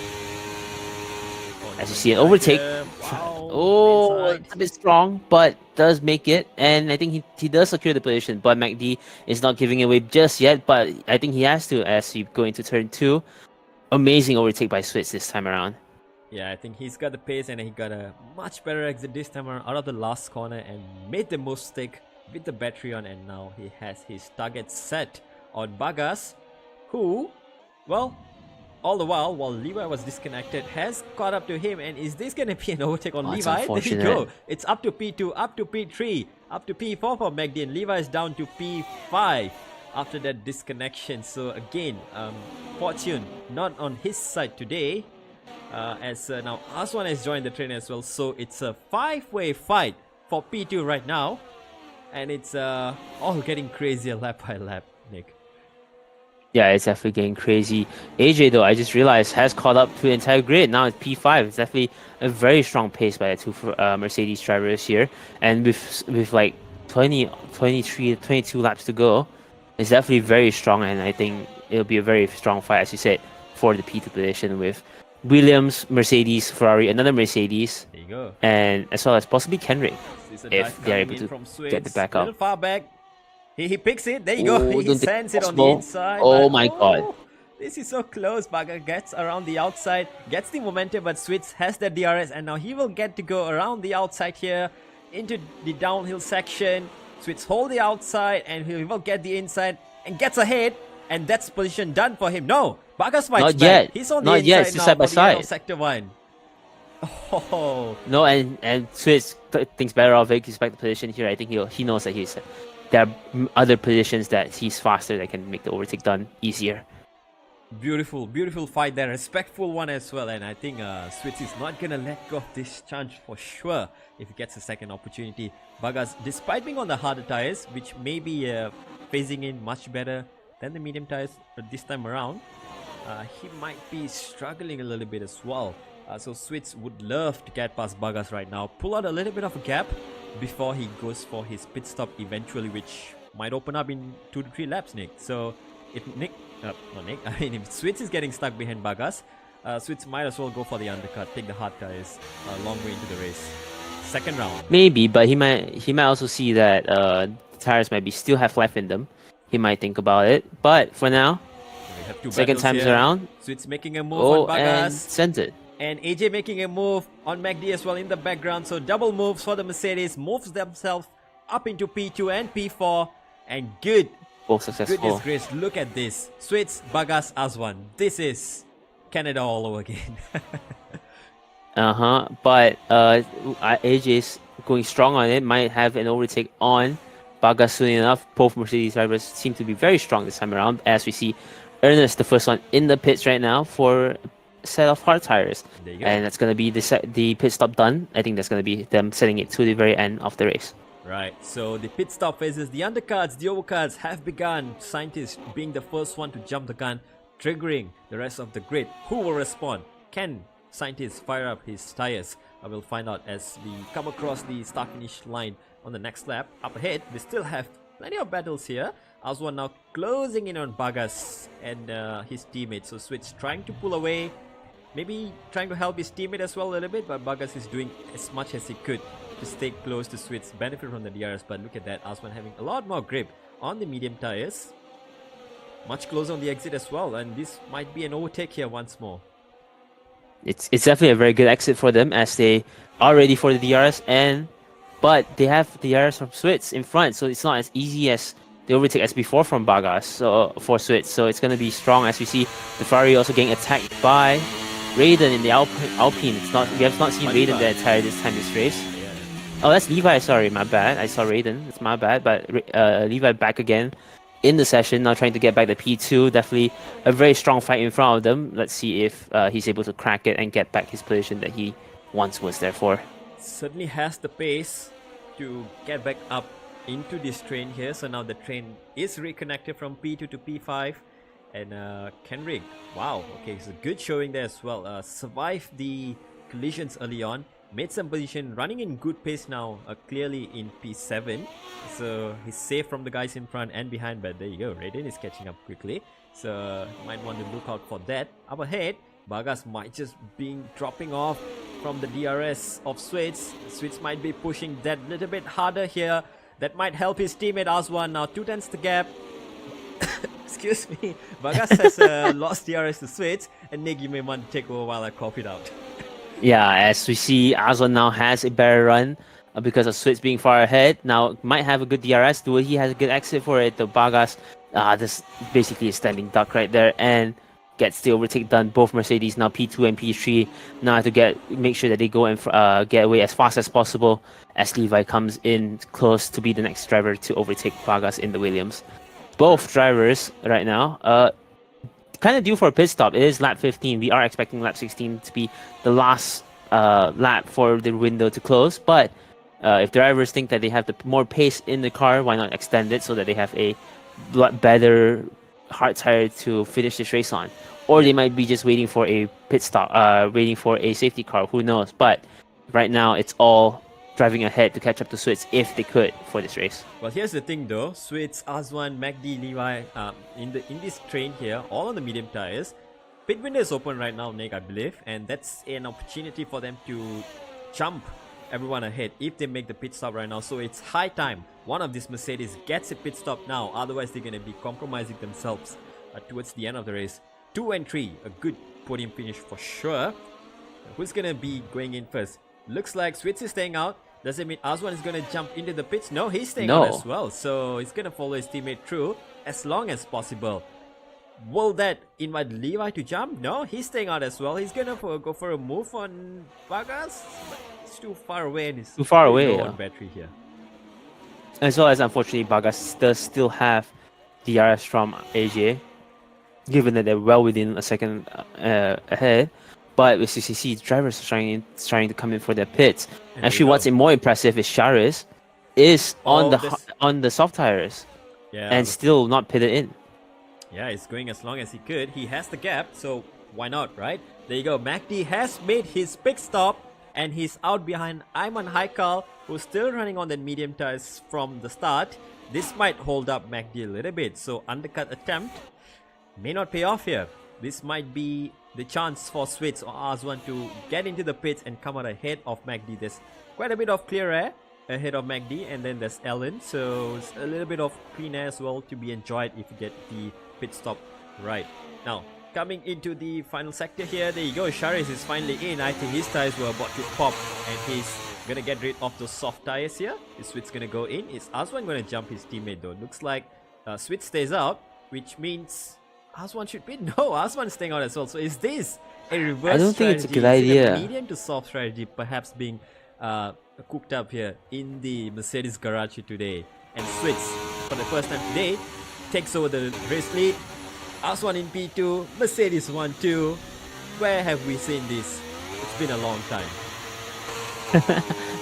As you see an overtake. Wow, oh, it's a bit strong, but does make it. And I think he does secure the position, but MacD is not giving away just yet, but I think he has to as he go into turn 2. Amazing overtake by Switz this time around. Yeah, I think he's got the pace and he got a much better exit this time around out of the last corner and made the mistake with the battery on, and now he has his target set on Bagas, who, well, all the while Levi was disconnected, has caught up to him. And is this going to be an overtake on Levi? There you go. It's up to P2, up to P3, up to P4 for MacD, and Levi is down to P5 after that disconnection. So again, fortune not on his side today, as now Aswan has joined the train as well. So it's a 5-way fight for P2 right now, and it's all getting crazier lap by lap, Nick. Yeah, it's definitely getting crazy. AJ, though, I just realized, has caught up to the entire grid. Now it's P5. It's definitely a very strong pace by the two Mercedes drivers here. And with like 23, 22 laps to go, it's definitely very strong. And I think it'll be a very strong fight, as you said, for the P2 position with Williams, Mercedes, Ferrari, another Mercedes. There you go. And as well as possibly Kendrick, if they're able to get the back up. A little far back. He picks it. There you go. He sends it on the inside. Oh my god. This is so close. Baga gets around the outside, gets the momentum, but Switz has the DRS, and now he will get to go around the outside here into the downhill section. Switz hold the outside, and he will get the inside and gets ahead, and that's position done for him. No, Baga's fights not back. Yet. He's on not the inside yet. It's now side by for side. Sector 1. Oh. No, and Switz thinks better of it. He's back the position here. I think he knows that there are other positions that he's faster that can make the overtake done easier. Beautiful fight there. Respectful one as well. And I think Switz is not going to let go of this chance for sure if he gets a second opportunity. Bagas, despite being on the harder tires, which may be phasing in much better than the medium tires this time around, he might be struggling a little bit as well. So Switz would love to get past Bagas right now, pull out a little bit of a gap before he goes for his pit stop eventually, which might open up in 2 to 3 laps, Nick. So if if Switz is getting stuck behind Bagas, Switz might as well go for the undercut, take the hard tires a long way into the race. Second round. Maybe, but he might also see that the tires might still have life in them. He might think about it. But for now, second time's around. Switz making a move on Bagas. And sends it. And AJ making a move on MacD as well in the background. So double moves for the Mercedes. Moves themselves up into P2 and P4. And good. Both successful. Goodness grace, look at this. Switz, Bagas, Aswan. This is Canada all over again. But AJ's going strong on it. Might have an overtake on Bagas soon enough. Both Mercedes drivers seem to be very strong this time around. As we see Ernest, the first one in the pits right now for set of hard tires, and that's going to be the pit stop done. I think that's going to be them setting it to the very end of the race. Right, so the pit stop phases, the undercuts, the overcuts have begun. Scientists being the first one to jump the gun, triggering the rest of the grid. Who will respond? Can scientists fire up his tires? I will find out as we come across the start finish line on the next lap. Up ahead, we still have plenty of battles here. Aswan now closing in on Bagas and his teammates. So Switch trying to pull away, maybe trying to help his teammate as well a little bit, but Bagas is doing as much as he could to stay close to Switch, benefit from the DRS. But look at that, Aswan having a lot more grip on the medium tires. much closer on the exit as well, and this might be an overtake here once more. It's definitely a very good exit for them as they are ready for the DRS, but they have the DRS from Switz in front, so it's not as easy as the overtake as before from Vargas for Switz. So it's going to be strong as we see the Ferrari also getting attacked by Raiden in the Alpine. We have not seen Raiden the entire this race. Yeah. Oh, that's Levi. Sorry, my bad. I saw Raiden. It's my bad. But Levi back again in the session, now trying to get back the P2. Definitely a very strong fight in front of them. Let's see if he's able to crack it and get back his position that he once was there for. Certainly has the pace to get back up into this train here. So now the train is reconnected from P2 to P5. And Kenrick, wow, okay, so good showing there as well. Survived the collisions early on, made some position, running in good pace now, clearly in P7. So he's safe from the guys in front and behind, but there you go, Raiden is catching up quickly. So you might want to look out for that. Up ahead, Vargas might just be dropping off from the DRS of Switz. Switz might be pushing that little bit harder here. That might help his teammate Aswan. Now 2/10 the gap. Excuse me. Vargas has lost DRS to Switz, and Nick, you may want to take over while I cough it out. Yeah, as we see, Aswan now has a better run because of Switz being far ahead. Now might have a good DRS. He has a good exit for it. The Vargas, this basically a standing duck right there, and gets the overtake done. Both Mercedes now P2 and P3 now have to make sure that they go and get away as fast as possible as Levi comes in close to be the next driver to overtake Vargas in the Williams. Both drivers right now kind of due for a pit stop. It is lap 15. We are expecting lap 16 to be the last lap for the window to close, but if drivers think that they have the more pace in the car, why not extend it so that they have a better hard tire to finish this race on? Or they might be just waiting for a pit stop, waiting for a safety car, who knows. But right now it's all driving ahead to catch up to Switz if they could for this race. Well, here's the thing though, Switz, Aswan, MacD, Levi, in this train here, all on the medium tires. Pit window is open right now, Nick, I believe, and that's an opportunity for them to jump everyone ahead if they make the pit stop right now. So it's high time one of these Mercedes gets a pit stop now, otherwise they're going to be compromising themselves towards the end of the race. 2 and 3, a good podium finish for sure. Who's going to be going in first? Looks like Switz is staying out. Does it mean Aswan is going to jump into the pits? No, he's staying out as well. So he's going to follow his teammate through as long as possible. Will that invite Levi to jump? No, he's staying out as well. He's going to go for a move on Vargas. But it's too far away and it's too far away on battery here. As well as, unfortunately, Vargas does still have DRS from AJ, given that they're well within a second ahead. But with CCC, drivers are trying to come in for their pits. And actually, what's more impressive is Charis is on the soft tires, and still not pitted in. Yeah, he's going as long as he could. He has the gap, so why not, right? There you go. MacD has made his big stop, and he's out behind Ayman Haikal, who's still running on the medium tires from the start. This might hold up MacD a little bit, so undercut attempt may not pay off here. This might be the chance for Switz or Aswan to get into the pits and come out ahead of MacD. There's quite a bit of clear air ahead of MacD, and then there's Ellen, so it's a little bit of clean air as well to be enjoyed if you get the pit stop right. Now, coming into the final sector here, there you go, Charis is finally in. I think his tires were about to pop, and he's gonna get rid of those soft tires here. Is Switz gonna go in? Is Aswan gonna jump his teammate though? Looks like Switz stays out, which means Aswan should be. No, Aswan is staying out as well. So is this a reverse I don't strategy? think it's a good idea. A medium to soft strategy perhaps being cooked up here in the Mercedes garage here today. And Switz, for the first time today, takes over the race lead. Aswan in P2, Mercedes 1-2. Where have we seen this? It's been a long time.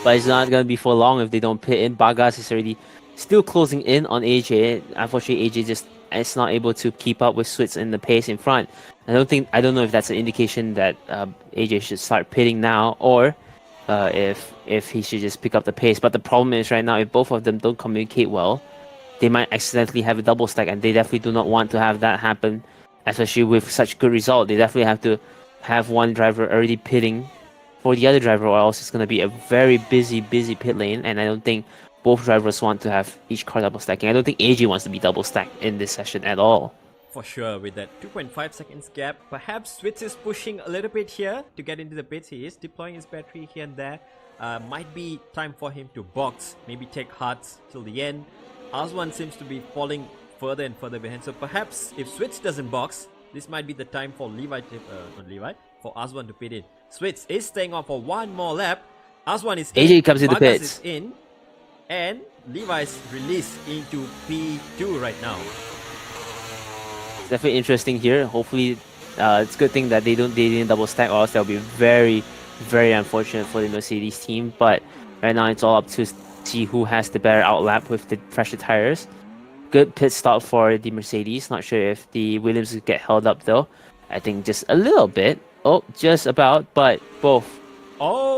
But it's not going to be for long if they don't pit in. Vargas is already still closing in on AJ. Unfortunately, AJ just is not able to keep up with Switz in the pace in front. I don't know if that's an indication that AJ should start pitting now, or if he should just pick up the pace. But the problem is right now, if both of them don't communicate well, they might accidentally have a double stack, and they definitely do not want to have that happen, especially with such good result. They definitely have to have one driver already pitting for the other driver, or else it's going to be a very busy pit lane, and I don't think both drivers want to have each car double stacking. I don't think AJ wants to be double stacked in this session at all. for sure with that 2.5 seconds gap. Perhaps Switz is pushing a little bit here to get into the pits. He is deploying his battery here and there. Might be time for him to box, maybe take hearts till the end. Aswan seems to be falling further and further behind. So perhaps if Switz doesn't box, this might be the time for for Aswan to pit in. Switz is staying on for one more lap. Aswan is AJ in, comes in the Vargas pits. is in, and Levi's released into P2 right now. Definitely interesting here. Hopefully, it's a good thing that they didn't double stack, or else that'll be very, very unfortunate for the Mercedes team. But right now, it's all up to see who has the better outlap with the fresher tires. Good pit stop for the Mercedes. Not sure if the Williams will get held up though. I think just a little bit. Oh, just about, but both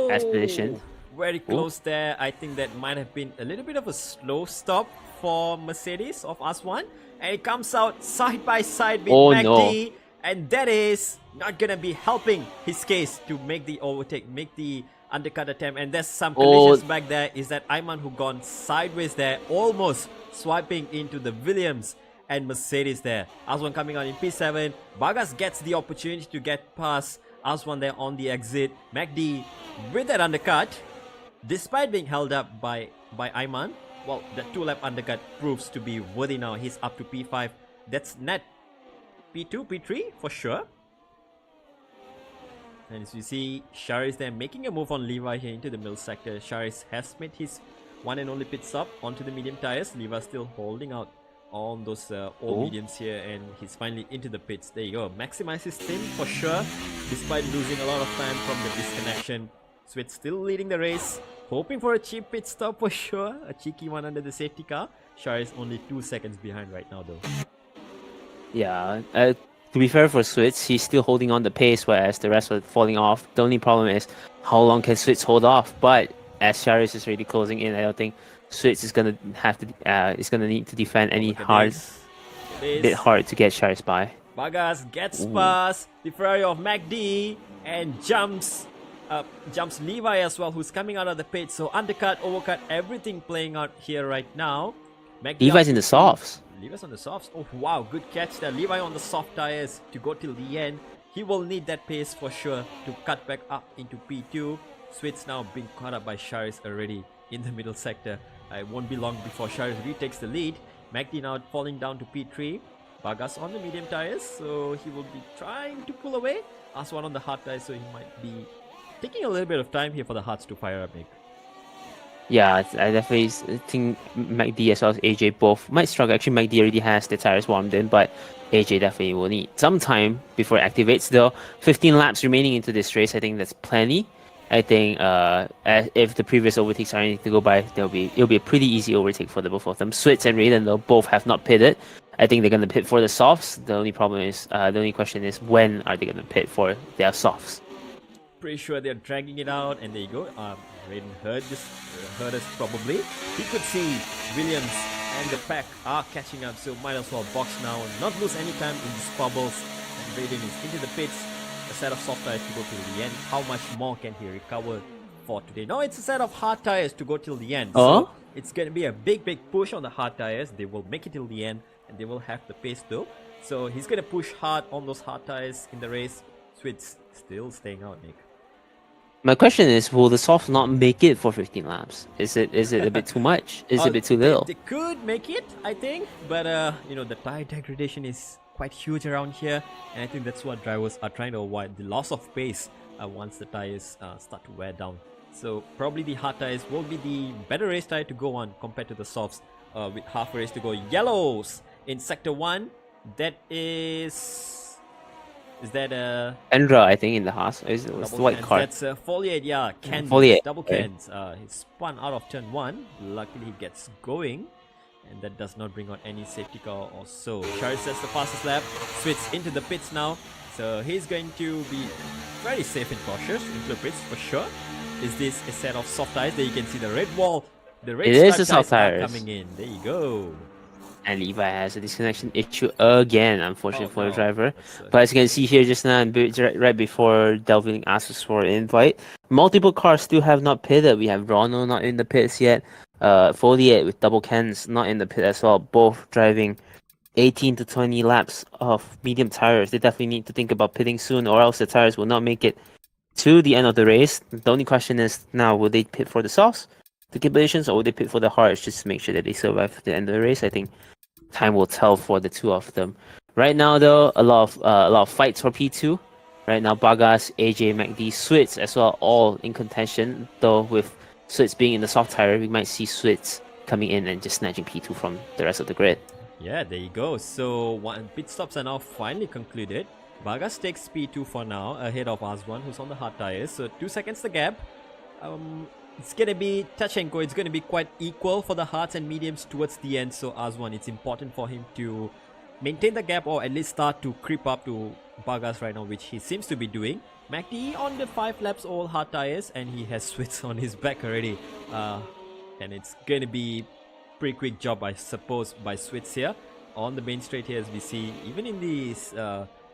as positioned. Very close there. I think that might have been a little bit of a slow stop for Mercedes of Aswan. And it comes out side by side with MACD. And that is not going to be helping his case to make the overtake, make the undercut attempt. And there's some collisions back there. Is that Ayman who gone sideways there, almost swiping into the Williams and Mercedes there. Aswan coming out in P7. Vargas gets the opportunity to get past Aswan there on the exit. MACD with that undercut, despite being held up by Ayman, well, the 2-lap undercut proves to be worthy now. He's up to P5. That's net P2, P3 for sure. And as you see, Sharis there making a move on Levi here into the middle sector. Sharis has made his one and only pit stop onto the medium tires. Levi still holding out on those old mediums here, and he's finally into the pits. There you go. Maximize his stint for sure, despite losing a lot of time from the disconnection. Switz still leading the race, hoping for a cheap pit stop for sure. A cheeky one under the safety car. Shah is only 2 seconds behind right now though. Yeah, to be fair for Switz, he's still holding on the pace, whereas the rest are falling off. The only problem is how long can Switz hold off? But as Sharis is already closing in, I don't think Switz is gonna have to need to defend any bit hard to get Sharis by. Vargas gets past the Ferrari of MACD and jumps Levi as well, who's coming out of the pit. So undercut, overcut, everything playing out here right now. Levi's in the softs. Levi's on the softs. Oh wow, good catch there. Levi on the soft tires to go till the end. He will need that pace for sure to cut back up into P2. Switz now being caught up by Sharis already in the middle sector. It won't be long before Sharis retakes the lead. MACD now falling down to P3. Vargas on the medium tires, so he will be trying to pull away. Aswan on the hard tires, so he might be taking a little bit of time here for the hearts to fire up, Nick. Yeah, I definitely think MACD as well as AJ both might struggle. Actually, MACD already has the tires warmed in, but AJ definitely will need some time before it activates. Though 15 laps remaining into this race, I think that's plenty. I think if the previous overtakes are anything to go by, it'll be a pretty easy overtake for the both of them. Switz and Raiden though both have not pitted. I think they're gonna pit for the softs. The only question is when are they gonna pit for their softs? Pretty sure they're dragging it out, and there you go. Raiden heard us probably. He could see Williams and the pack are catching up, so might as well box now, not lose any time in these bubbles. And Raiden is into the pits. A set of soft tires to go till the end. How much more can he recover for today? No, it's a set of hard tires to go till the end. So it's going to be a big push on the hard tires. They will make it till the end, and they will have the pace though. So he's going to push hard on those hard tires in the race. Switz still staying out, Nick. My question is, will the softs not make it for 15 laps? Is it a bit too much? Is it a bit too little? They could make it, I think, but the tire degradation is quite huge around here, and I think that's what drivers are trying to avoid, the loss of pace once the tires start to wear down. So probably the hard tires will be the better race tire to go on compared to the softs, with half a race to go. Yellows in sector 1. That is that Endra, I think, in the Haas. It's the white car. That's Foliate, yeah. Foliate. Double cans. He spun out of turn 1. Luckily he gets going, and that does not bring out any safety car or so. Sharis sets the fastest lap. Switz into the pits now, so he's going to be very safe and cautious into the pits for sure. Is this a set of soft tires? There you can see the red wall. The red soft tires coming in. There you go. And Levi has a disconnection issue again, unfortunately for the driver. But as you can see here just now, right before Delvin asks for an invite, multiple cars still have not pitted. We have Rono not in the pits yet. Foliate with double cans not in the pit as well. Both driving 18 to 20 laps of medium tires. They definitely need to think about pitting soon, or else the tires will not make it to the end of the race. The only question is now, will they pit for the softs, the keep positions, or will they pit for the hards just to make sure that they survive the end of the race? I think time will tell for the two of them. Right now, though, a lot of fights for P2. Right now, Bagas, AJ, MacD, Switz as well, all in contention. Though with Switz being in the soft tire, we might see Switz coming in and just snatching P2 from the rest of the grid. Yeah, there you go. So one pit stops are now finally concluded. Bagas takes P2 for now, ahead of Aswan, who's on the hard tires. So 2 seconds the gap. It's gonna be touch and go. It's gonna be quite equal for the hards and mediums towards the end. So Aswan, it's important for him to maintain the gap or at least start to creep up to Bagas right now, which he seems to be doing. MacD on the 5 laps all hard tires, and he has Switz on his back already. And it's gonna be pretty quick job, I suppose, by Switz here on the main straight here, as we see even in this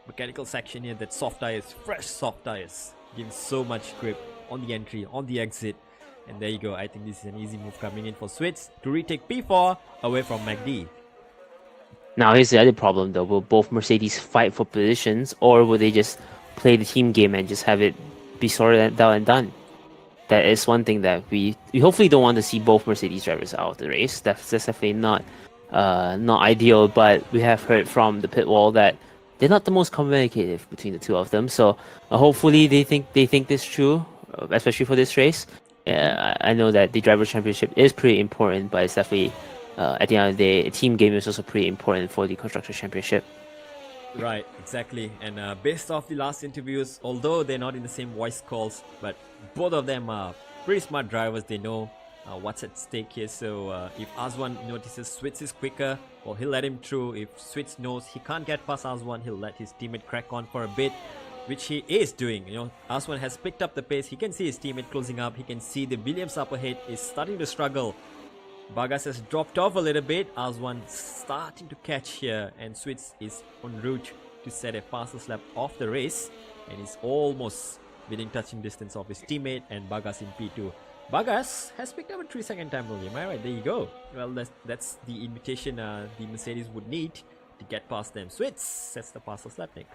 mechanical section here, that soft tires, fresh soft tires, gives so much grip on the entry, on the exit. And there you go. I think this is an easy move coming in for Switz to retake P4 away from MacD. Now here's the other problem though. Will both Mercedes fight for positions, or will they just play the team game and just have it be sorted out and done? That is one thing that we hopefully don't want to see both Mercedes drivers out of the race. That's definitely not ideal, but we have heard from the pit wall that they're not the most communicative between the two of them. So hopefully they think this through, especially for this race. I know that the driver championship is pretty important, but it's definitely at the end of the day, a team game is also pretty important for the constructor championship. Right, exactly. And based off the last interviews, although they're not in the same voice calls, but both of them are pretty smart drivers. They know what's at stake here. So if Aswan notices Switz is quicker, well, he'll let him through. If Switz knows he can't get past Aswan, he'll let his teammate crack on for a bit, which he is doing. You know, Aswan has picked up the pace. He can see his teammate closing up. He can see the Williams up ahead is starting to struggle. Bagas has dropped off a little bit. Aswan starting to catch here, and Switz is en route to set a fastest lap of the race, and is almost within touching distance of his teammate and Bagas in P2. Bagas has picked up a 3-second time only. Am I right? There you go. Well, that's the invitation the Mercedes would need to get past them. Switz sets the fastest lap, Nick.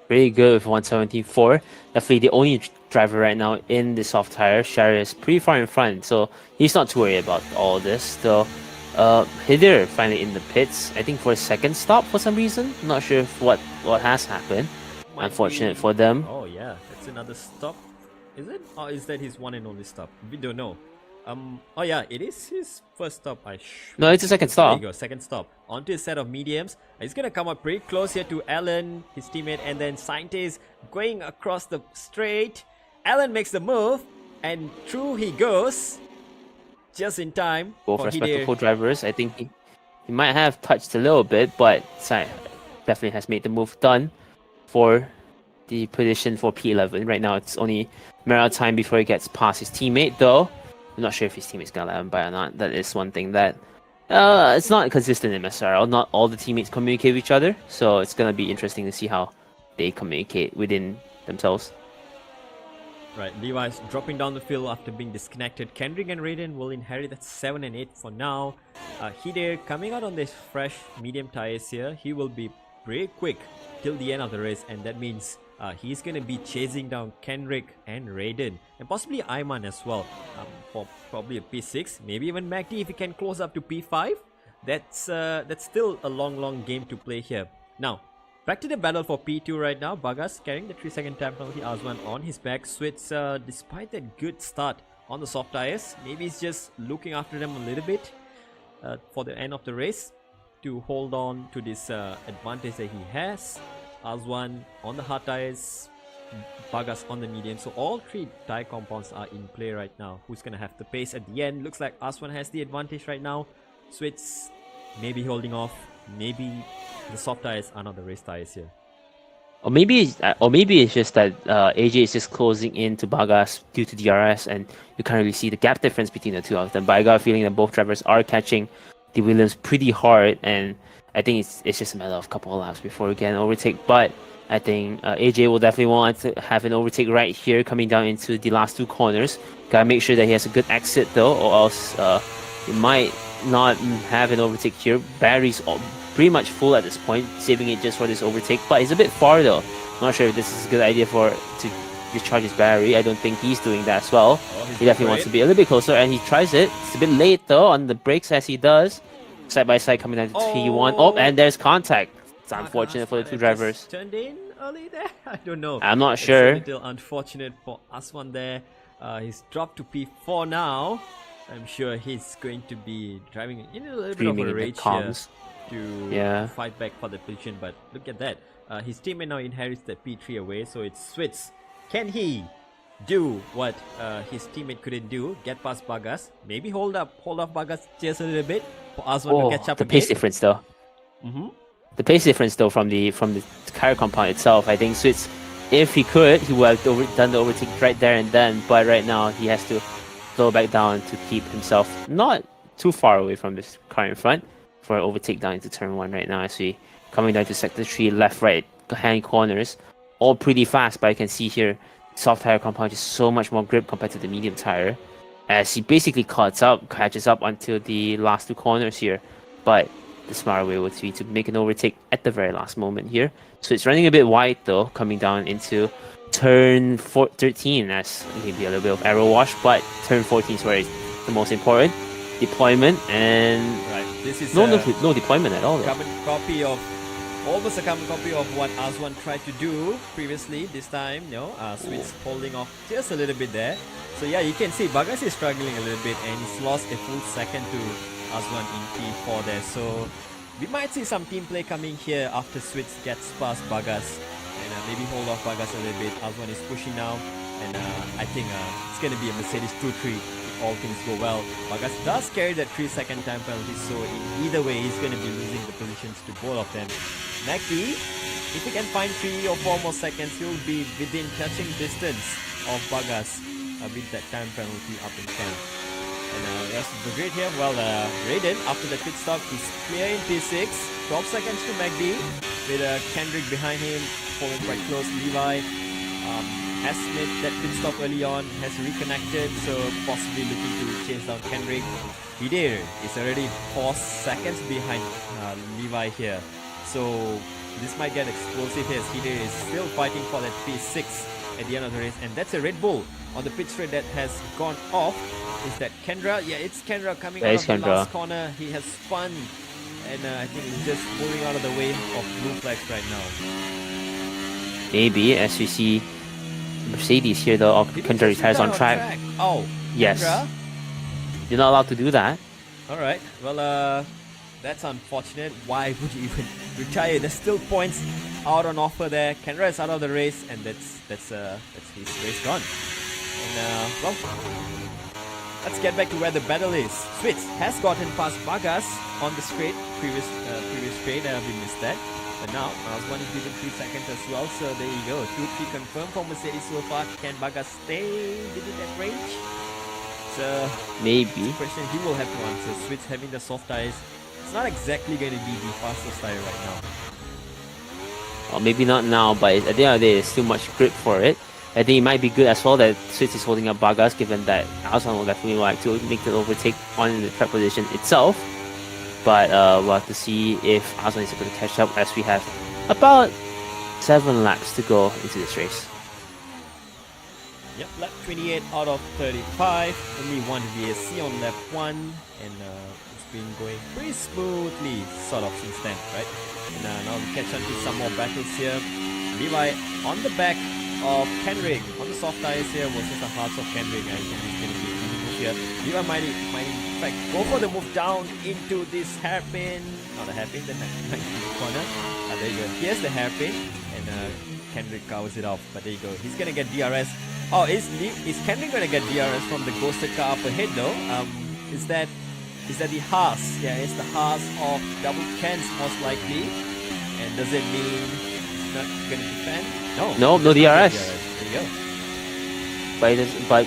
Pretty good with 174. Definitely the only driver right now in the soft tire. Shari is pretty far in front, so he's not too worried about all this. Though, Hidir finally in the pits. I think for a second stop for some reason. Not sure if what has happened. Unfortunate for them. Oh yeah, that's another stop. Is it? Or is that his one and only stop? We don't know. Oh yeah, it is his first stop. No, it's a second stop. There you go, second stop. Onto a set of mediums. He's gonna come up pretty close here to Alan, his teammate, and then Saintes going across the straight. Alan makes the move, and through he goes, just in time. Both respectable drivers. I think he might have touched a little bit, but definitely has made the move done for the position for P11. Right now, it's only a matter of time before he gets past his teammate, though. I'm not sure if his teammate's gonna let him by or not. That is one thing that it's not consistent in MSRL. Not all the teammates communicate with each other, so it's gonna be interesting to see how they communicate within themselves. Right, Levi's dropping down the field after being disconnected. Kendrick and Raiden will inherit that 7 and 8 for now. Hide coming out on this fresh medium tires here. He will be pretty quick till the end of the race, and that means he's going to be chasing down Kendrick and Raiden, and possibly Ayman as well, for probably a P6, maybe even MacD if he can close up to P5. That's still a long game to play here. Now, back to the battle for P2 right now. Bagas carrying the 3-second time penalty. Aswan on his back. Switz, despite that good start on the soft tires, maybe he's just looking after them a little bit for the end of the race to hold on to this advantage that he has. Aswan on the hard tires, Bagas on the medium. So all three tire compounds are in play right now. Who's going to have the pace at the end? Looks like Aswan has the advantage right now. Switz maybe holding off. Maybe the soft tires are not the race tires here. Or maybe it's just that AJ is just closing in to Bagas due to DRS, and you can't really see the gap difference between the two of them. But I got a feeling that both drivers are catching the Williams pretty hard, and I think it's just a matter of a couple of laps before we get an overtake. But I think AJ will definitely want to have an overtake right here coming down into the last two corners. Gotta make sure that he has a good exit though, or else he might not have an overtake here. Barry's pretty much full at this point, saving it just for this overtake. But he's a bit far though. Not sure if this is a good idea to discharge his Barry. I don't think he's doing that as well. He definitely wants to be a little bit closer, and he tries it. It's a bit late though on the brakes as he does. Side by side coming down to 3-1. Oh, and there's contact. It's unfortunate for the two drivers. Turned in early there. I don't know. I'm not sure. It's a little unfortunate for Aswan there. He's dropped to P4 now. I'm sure he's going to be driving in a little bit of a rage here to fight back for the position. But look at that. His teammate now inherits the P3 away, so it's Switz. Can he do what his teammate couldn't do? Get past Bagas. Maybe hold off Bagas just a little bit for Aswan to catch up. The pace difference though. The pace difference though from the carrier compound itself. I think Switz, if he could, he would have done the overtake right there and then. But right now he has to slow back down to keep himself not too far away from this car in front for an overtake down into turn 1 right now as we coming down to sector 3, left, right hand corners, all pretty fast. But I can see here soft tire compound is so much more grip compared to the medium tire as he basically catches up until the last 2 corners here. But the smarter way would be to make an overtake at the very last moment here. So it's running a bit wide though, coming down into turn 13 as maybe a little bit of arrow wash, but turn 14 is where it's the most important. Deployment and this is no deployment at all. Almost a carbon copy of what Aswan tried to do previously. This time, Switz holding off just a little bit there. So yeah, you can see Bagas is struggling a little bit and he's lost a full second to Aswan in P4 there. So we might see some team play coming here after Switz gets past Bagas. And maybe hold off Bagas a little bit. Aswan is pushing now. And I think it's going to be a Mercedes 2-3 if all things go well. Bagas does carry that 3-second time penalty. So in either way, he's going to be losing the positions to both of them. Mackie, if he can find 3 or 4 more seconds, he'll be within touching distance of Bagas with that time penalty up in front. And rest of the grid here, well, Raiden, after the pit stop, is clear in P6. 12 seconds to McD, with Kendrick behind him, following quite close. Levi has made that pit stop early on, has reconnected, so possibly looking to chase down Kendrick. Hidir is already 4 seconds behind Levi here. So this might get explosive here. Hidir is still fighting for that P6 at the end of the race. And that's a Red Bull on the pit straight that has gone off. Is that Kendra? Yeah, it's Kendra coming out of the last corner. He has spun. And I think he's just pulling out of the way of blue flags right now. Maybe, as we see Mercedes here though, Kendra retires on track. Oh, yes. Kendra? You're not allowed to do that. Alright, well, that's unfortunate. Why would you even retire? There's still points out on offer there. Kendra is out of the race, and that's his race gone. And well, let's get back to where the battle is. Switz has gotten past Bagas on the straight, previous straight. We missed that. But now, Aswan is given 3 seconds as well. So there you go. 2-3 confirmed for Mercedes so far. Can Bagas stay within that range? So maybe. It's a question he will have to answer. Switz having the soft tires, it's not exactly going to be the fastest tire right now. Well, maybe not now, but at the end of the day, there's still much grip for it. I think it might be good as well that Switz is holding up Bagas, given that Aswan will definitely like to make the overtake on the track position itself. But we'll have to see if Aswan is able to catch up as we have about 7 laps to go into this race. Yep, lap 28 out of 35. Only one VSC on lap 1. And it's been going pretty smoothly, sort of, since then, right? And now we catch on to some more battles here. Levi on the back of Kendrick on the soft tires here versus the hards of Kendrick. I think he's going to be a move here. Levi might in fact go for the move down into this hairpin. Not a hairpin, the corner. There you go. Here's the hairpin. And Kendrick covers it off. But there you go. He's going to get DRS. Oh, is Kendrick going to get DRS from the ghosted car up ahead though? Is that the Haas? Yeah, it's the Haas of double Kens most likely. And does it mean he's not going to defend? No DRS. There you go. But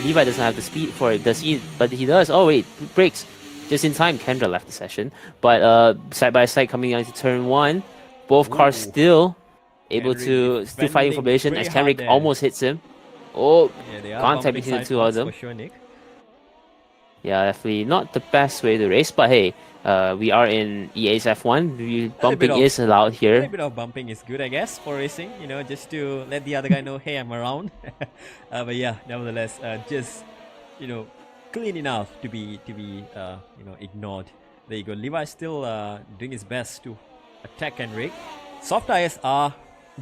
Levi doesn't have the speed for it, does he? But he does. Oh wait, brakes. Just in time, Kendra left the session. But side by side coming down to turn 1, both cars still able to fighting for position as Kendrick almost hits him. Oh, yeah, contact between the two of them. For sure, Nick. Yeah, definitely not the best way to race, but hey, we are in EA's F1. Bumping is allowed A little here. bit of bumping is good, I guess, for racing. You know, just to let the other guy know, hey, I'm around. But yeah, nevertheless, just you know, clean enough to be ignored. There you go. Levi still doing his best to attack Henrik. Soft tires are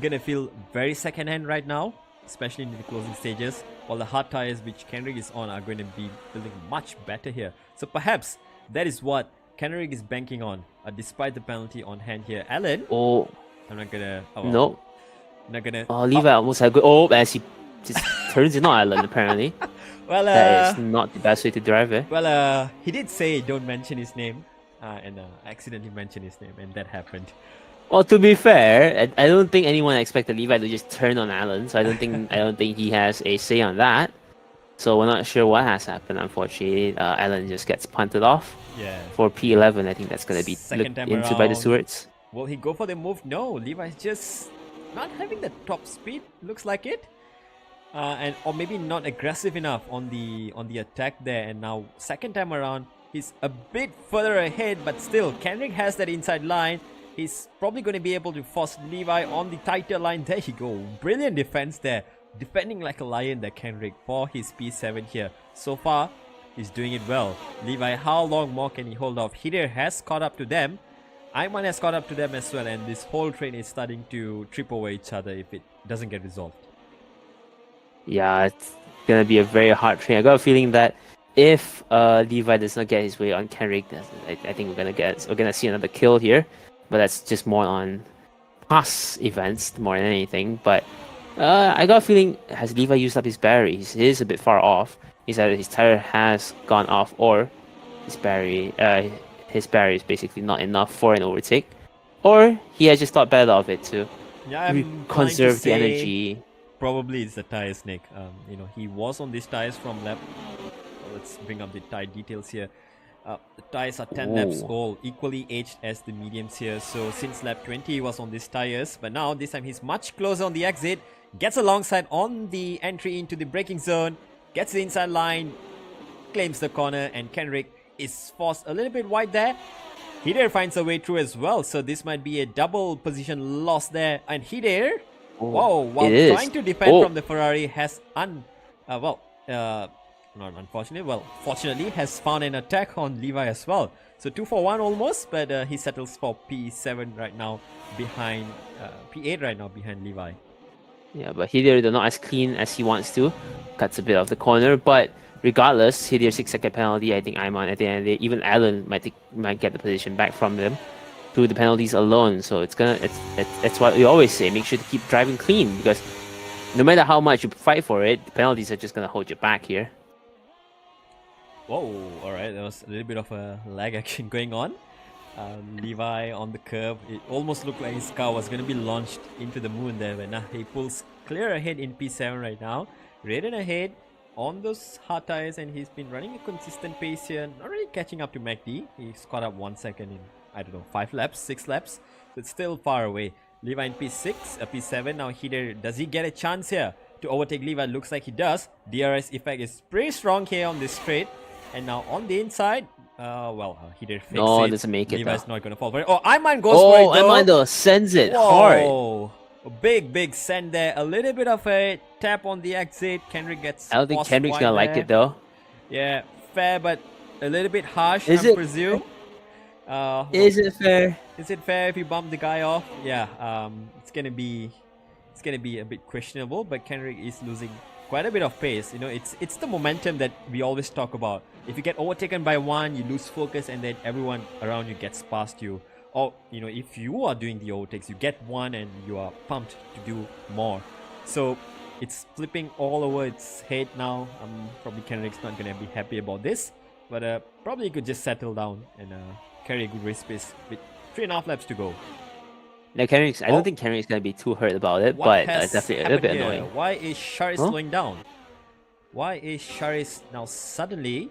gonna feel very second hand right now, especially in the closing stages. While the hard tires which Kenrick is on are going to be feeling much better here. So perhaps that is what Kenrick is banking on, despite the penalty on hand here. Alan, Oh, I'm not gonna. Oh, well, no. not gonna. Oh, Levi almost had good. Oh, as he just turns it on Island, apparently. Well, That is not the best way to drive it. well, he did say don't mention his name, and accidentally mentioned his name, and that happened. Well, to be fair, I don't think anyone expected Levi to just turn on Alan, so I don't think he has a say on that. So we're not sure what has happened. Unfortunately, Alan just gets punted off. Yeah. For P11, I think that's gonna be Second looked time into by the around. stewards. Will he go for the move? No, Levi's just not having the top speed. Looks like it, or maybe not aggressive enough on the attack there. And now second time around, he's a bit further ahead, but still, Kenrick has that inside line. He's probably going to be able to force Levi on the tighter line. There you go. Brilliant defense there. Defending like a lion there, Kenrick, for his P7 here. So far, he's doing it well. Levi, how long more can he hold off? Hidir has caught up to them. Ayman has caught up to them as well. And this whole train is starting to trip over each other if it doesn't get resolved. Yeah, it's gonna be a very hard train. I got a feeling that if Levi does not get his way on Kenrick, I think we're gonna see another kill here. But that's just more on past events more than anything. But I got a feeling, has Levi used up his batteries? He is a bit far off. He's either his tire has gone off or his battery is basically not enough for an overtake, or he has just thought better of it to conserve the energy. Probably it's the tires, Nick. He was on these tires from lap. Let's bring up the tire details here. The tires are 10 laps old, equally aged as the mediums here. So since lap 20 he was on these tires, but now this time he's much closer on the exit. Gets alongside on the entry into the braking zone. Gets the inside line, claims the corner, and Kenrick is forced a little bit wide there. Hidir finds a way through as well, so this might be a double position loss there. And Hidir, while trying to defend from the Ferrari, has fortunately has found an attack on Levi as well. So 2 for 1 almost, but he settles for P7 right now behind P8 right now behind Levi. Yeah, but Hidir not as clean as he wants to. Cuts a bit off the corner, but regardless, Hidir's 6-second penalty, I think Ayman at the end of the day, even Alan might get the position back from them through the penalties alone. So it's what we always say, make sure to keep driving clean, because no matter how much you fight for it, the penalties are just gonna hold you back here. Whoa, alright, there was a little bit of a lag action going on. Levi on the curve, it almost looked like his car was going to be launched into the moon there, but now he pulls clear ahead in P7 right now. Raiden ahead on those hard tires, and he's been running a consistent pace here, not really catching up to MacD. He's caught up 1 second in, I don't know, 5 laps, 6 laps, so it's still far away. Levi in P6, P7, now Hidir, does he get a chance here to overtake Levi? Looks like he does. DRS effect is pretty strong here on this straight. And now on the inside, Hidir fakes it. No, doesn't make it. Levi's not gonna fall for it. Oh, Ayman goes for it though. Ayman though sends it hard. A big send there. A little bit of a tap on the exit. Kenrick gets. I don't think Kenrick's gonna like it though. Yeah, fair, but a little bit harsh, I presume. Is it fair? Is it fair if you bump the guy off? Yeah, it's gonna be a bit questionable, but Kenrick is losing quite a bit of pace. You know, it's the momentum that we always talk about. If you get overtaken by one, you lose focus, and then everyone around you gets past you. Or, if you are doing the overtakes, you get one and you are pumped to do more. So it's flipping all over its head now. Probably Kenrick's not gonna be happy about this, but probably he could just settle down and carry a good race pace with 3.5 laps to go. Now, I don't think Kenrick's gonna be too hurt about it, but definitely a little bit annoying. Why is Sharis slowing down? Why is Sharis now suddenly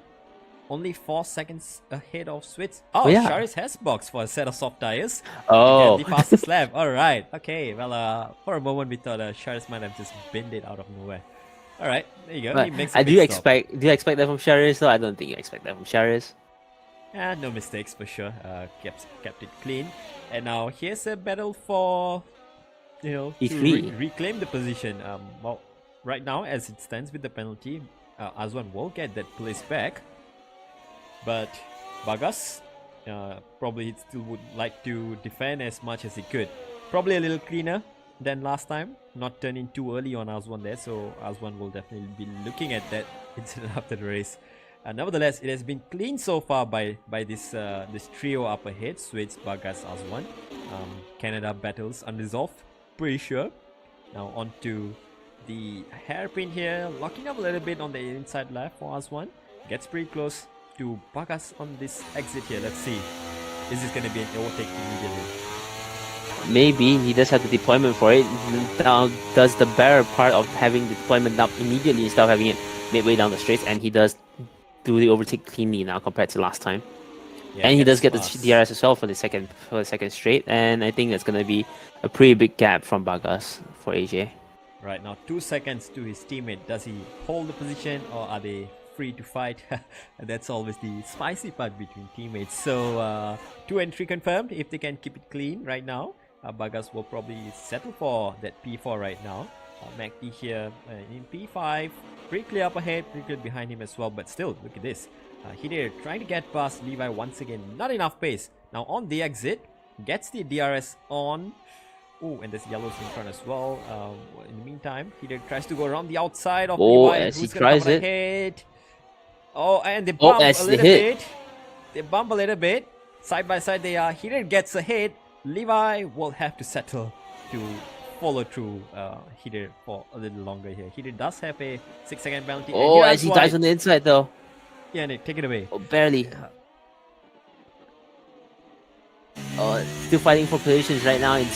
only 4 seconds ahead of Switz? Oh, yeah. Sharis has boxed for a set of soft tires. Oh. The fastest lap. Alright. Okay. Well, for a moment we thought Sharis might have just binned it out of nowhere. All right, there you go. But He makes I a do pit stop. expect. Do you expect that from Charis? though? I don't think you expect that from Charis. No mistakes for sure. Kept it clean. And now here's a battle for, to E3. reclaim the position. Well, right now as it stands with the penalty, Azwan will get that place back. But Bagas, probably still would like to defend as much as he could. Probably a little cleaner than last time. Not turning too early on Azwan there, so Azwan will definitely be looking at that incident after the race. Nevertheless, it has been clean so far by this trio up ahead: Swiss, Bagas, Azwan. Canada battles unresolved, pretty sure. Now on to the hairpin here, locking up a little bit on the inside left for Azwan. Gets pretty close to Bagas on this exit here. Let's see. Is this going to be an overtake immediately? Maybe he does have the deployment for it. Now does the better part of having the deployment up immediately instead of having it midway down the straight, and he does do the overtake cleanly now compared to last time. Yeah, and he does get fast. the DRS as well for the second straight, and I think that's gonna be a pretty big gap from Bagas for AJ. Right now, 2 seconds to his teammate. Does he hold the position or are they free to fight? That's always the spicy part between teammates. So 2 and 3 confirmed. If they can keep it clean right now, Bagas will probably settle for that P4 right now. MacD here in P5, pretty clear up ahead, pretty clear behind him as well. But still, look at this. Hidir trying to get past Levi once again. Not enough pace. Now on the exit, gets the DRS on. Oh, and there's yellows in front as well. In the meantime, Hidir tries to go around the outside of Levi. As who's he gonna tries cover it. the head. Oh, and they bump a little bit. They bump a little bit. Side by side they are. Hidir gets a hit. Levi will have to settle to follow through Hidir for a little longer here. Hidir does have a 6-second penalty. Oh, as he dies on the inside though. Yeah, Nick, take it away. Oh, barely. Still fighting for positions right now in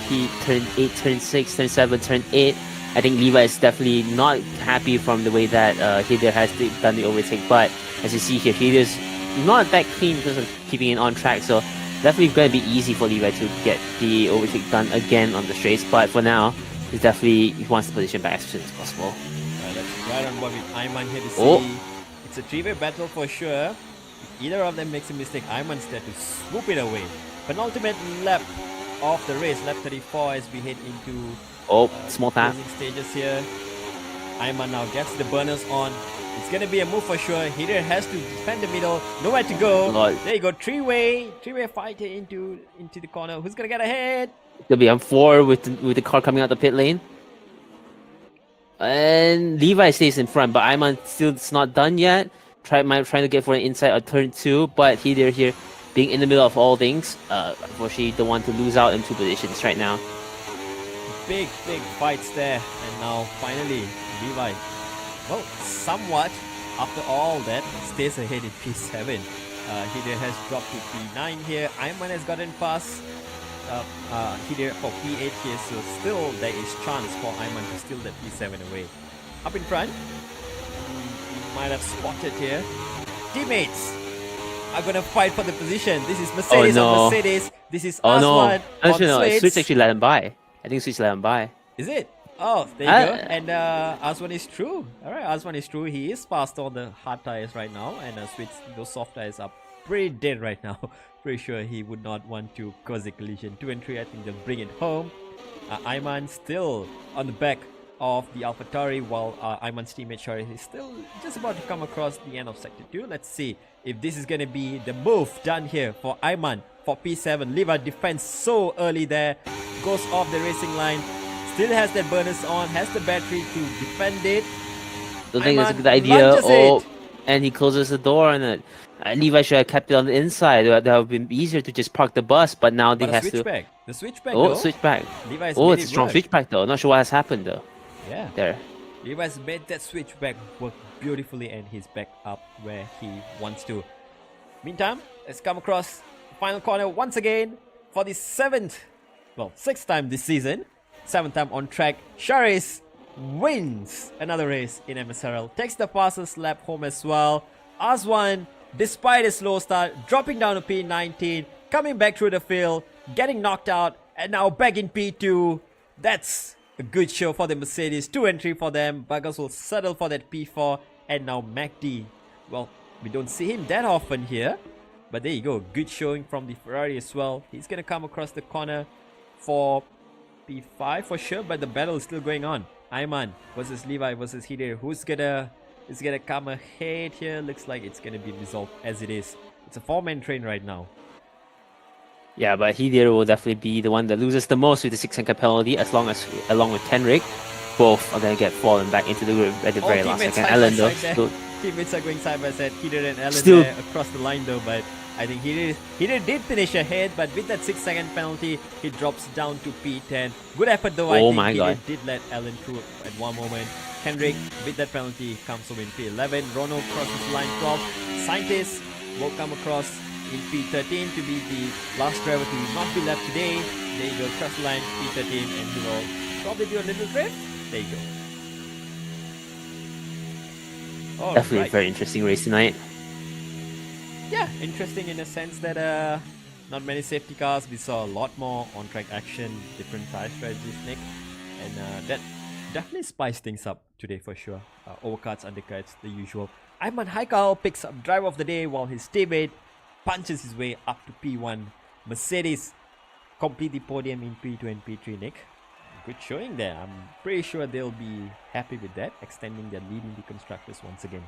P turn 8, turn 6, turn 7, turn 8. I think Levi is definitely not happy from the way that Hidir has done the overtake. But as you see here, Hidir's not that clean because of keeping it on track. So definitely going to be easy for Levi to get the overtake done again on the straights. But for now, he wants the position back as soon as possible. That's right on board with Ayman here to see. It's a 3-way battle for sure. If either of them makes a mistake, Ayman's there to swoop it away. Penultimate lap of the race, lap 34, as we head into small tap stages here. Ayman now gets the burners on. It's gonna be a move for sure. Hidir has to defend the middle, nowhere to go. There you go, three-way fight into the corner. Who's gonna get ahead? It'll be on 4 with the car coming out the pit lane. And Levi stays in front, but Ayman still it's not done yet. Trying to get for an inside on turn 2, but Hidir here being in the middle of all things. Unfortunately, don't want to lose out in 2 positions right now. Big fights there, and now finally Levi, well, somewhat after all that, stays ahead in P7. Hidir has dropped to P9 here. Ayman has gotten past Hidir for P8 here, so still there is chance for Ayman to steal that P7 away. Up in front, you might have spotted here. Teammates are gonna fight for the position. This is Mercedes on Mercedes. This is Aswan on Switch. Switch actually let him by. I think Switch let him by. Is it? Oh, there you go. And Aswan is true. Alright, Aswan is true. He is past on the hard tires right now, and Switch, those soft tires are pretty dead right now. Pretty sure he would not want to cause a collision. 2 and 3, I think they'll bring it home. Ayman still on the back of the AlphaTauri, while Ayman's teammate Shari is still just about to come across the end of Sector 2. Let's see if this is going to be the move done here for Ayman for P7. Levi defends so early there, goes off the racing line, still has that burners on, has the battery to defend it. Don't think it's a good idea. And he closes the door on it. Levi should have kept it on the inside. That would have been easier to just park the bus, but now they have to. The switchback. Switchback. Levi's it's a strong switchback though. Not sure what has happened though. Yeah. There. Levi's made that switchback work beautifully, and he's back up where he wants to. Meantime, let's come across the final corner once again for the 6th time this season. 7th time on track. Charis wins another race in MSRL. Takes the fastest lap home as well. Aswan, despite a slow start, dropping down to P19, coming back through the field, getting knocked out, and now back in P2. That's A good show for the Mercedes. 2 and 3 for them. Vargas will settle for that P4. And now MacD. Well, we don't see him that often here. But there you go. Good showing from the Ferrari as well. He's going to come across the corner for P5 for sure. But the battle is still going on. Ayman versus Levi versus Hidir. Who's gonna come ahead here? Looks like it's gonna be resolved as it is. It's a 4-man train right now. Yeah, but Hidir will definitely be the one that loses the most with the 6-second penalty, along with Kenrick. Both are gonna get fallen back into the group at the very last second. Alan though, teammates are going side by side. Hidir and Alan there across the line though, but I think Hidir did finish ahead, but with that 6-second penalty, he drops down to P10. Good effort though. I think Hidir did let Alan through at one moment. Henrik with that penalty comes home in P11. Ronald crosses line 12. Scientist will come across in P13 to be the last driver to not be left today. There you go, cross line P13, and he will probably do a little drift. There you go. Definitely a very interesting race tonight. Yeah, interesting in a sense that not many safety cars. We saw a lot more on-track action, different tire strategies, Nick, and that definitely spiced things up today for sure. Overcuts, undercuts, the usual. Ayman Haikal picks up driver of the day while his teammate punches his way up to P1. Mercedes complete the podium in P2 and P3, Nick. Good showing there. I'm pretty sure they'll be happy with that, extending their lead in the constructors once again.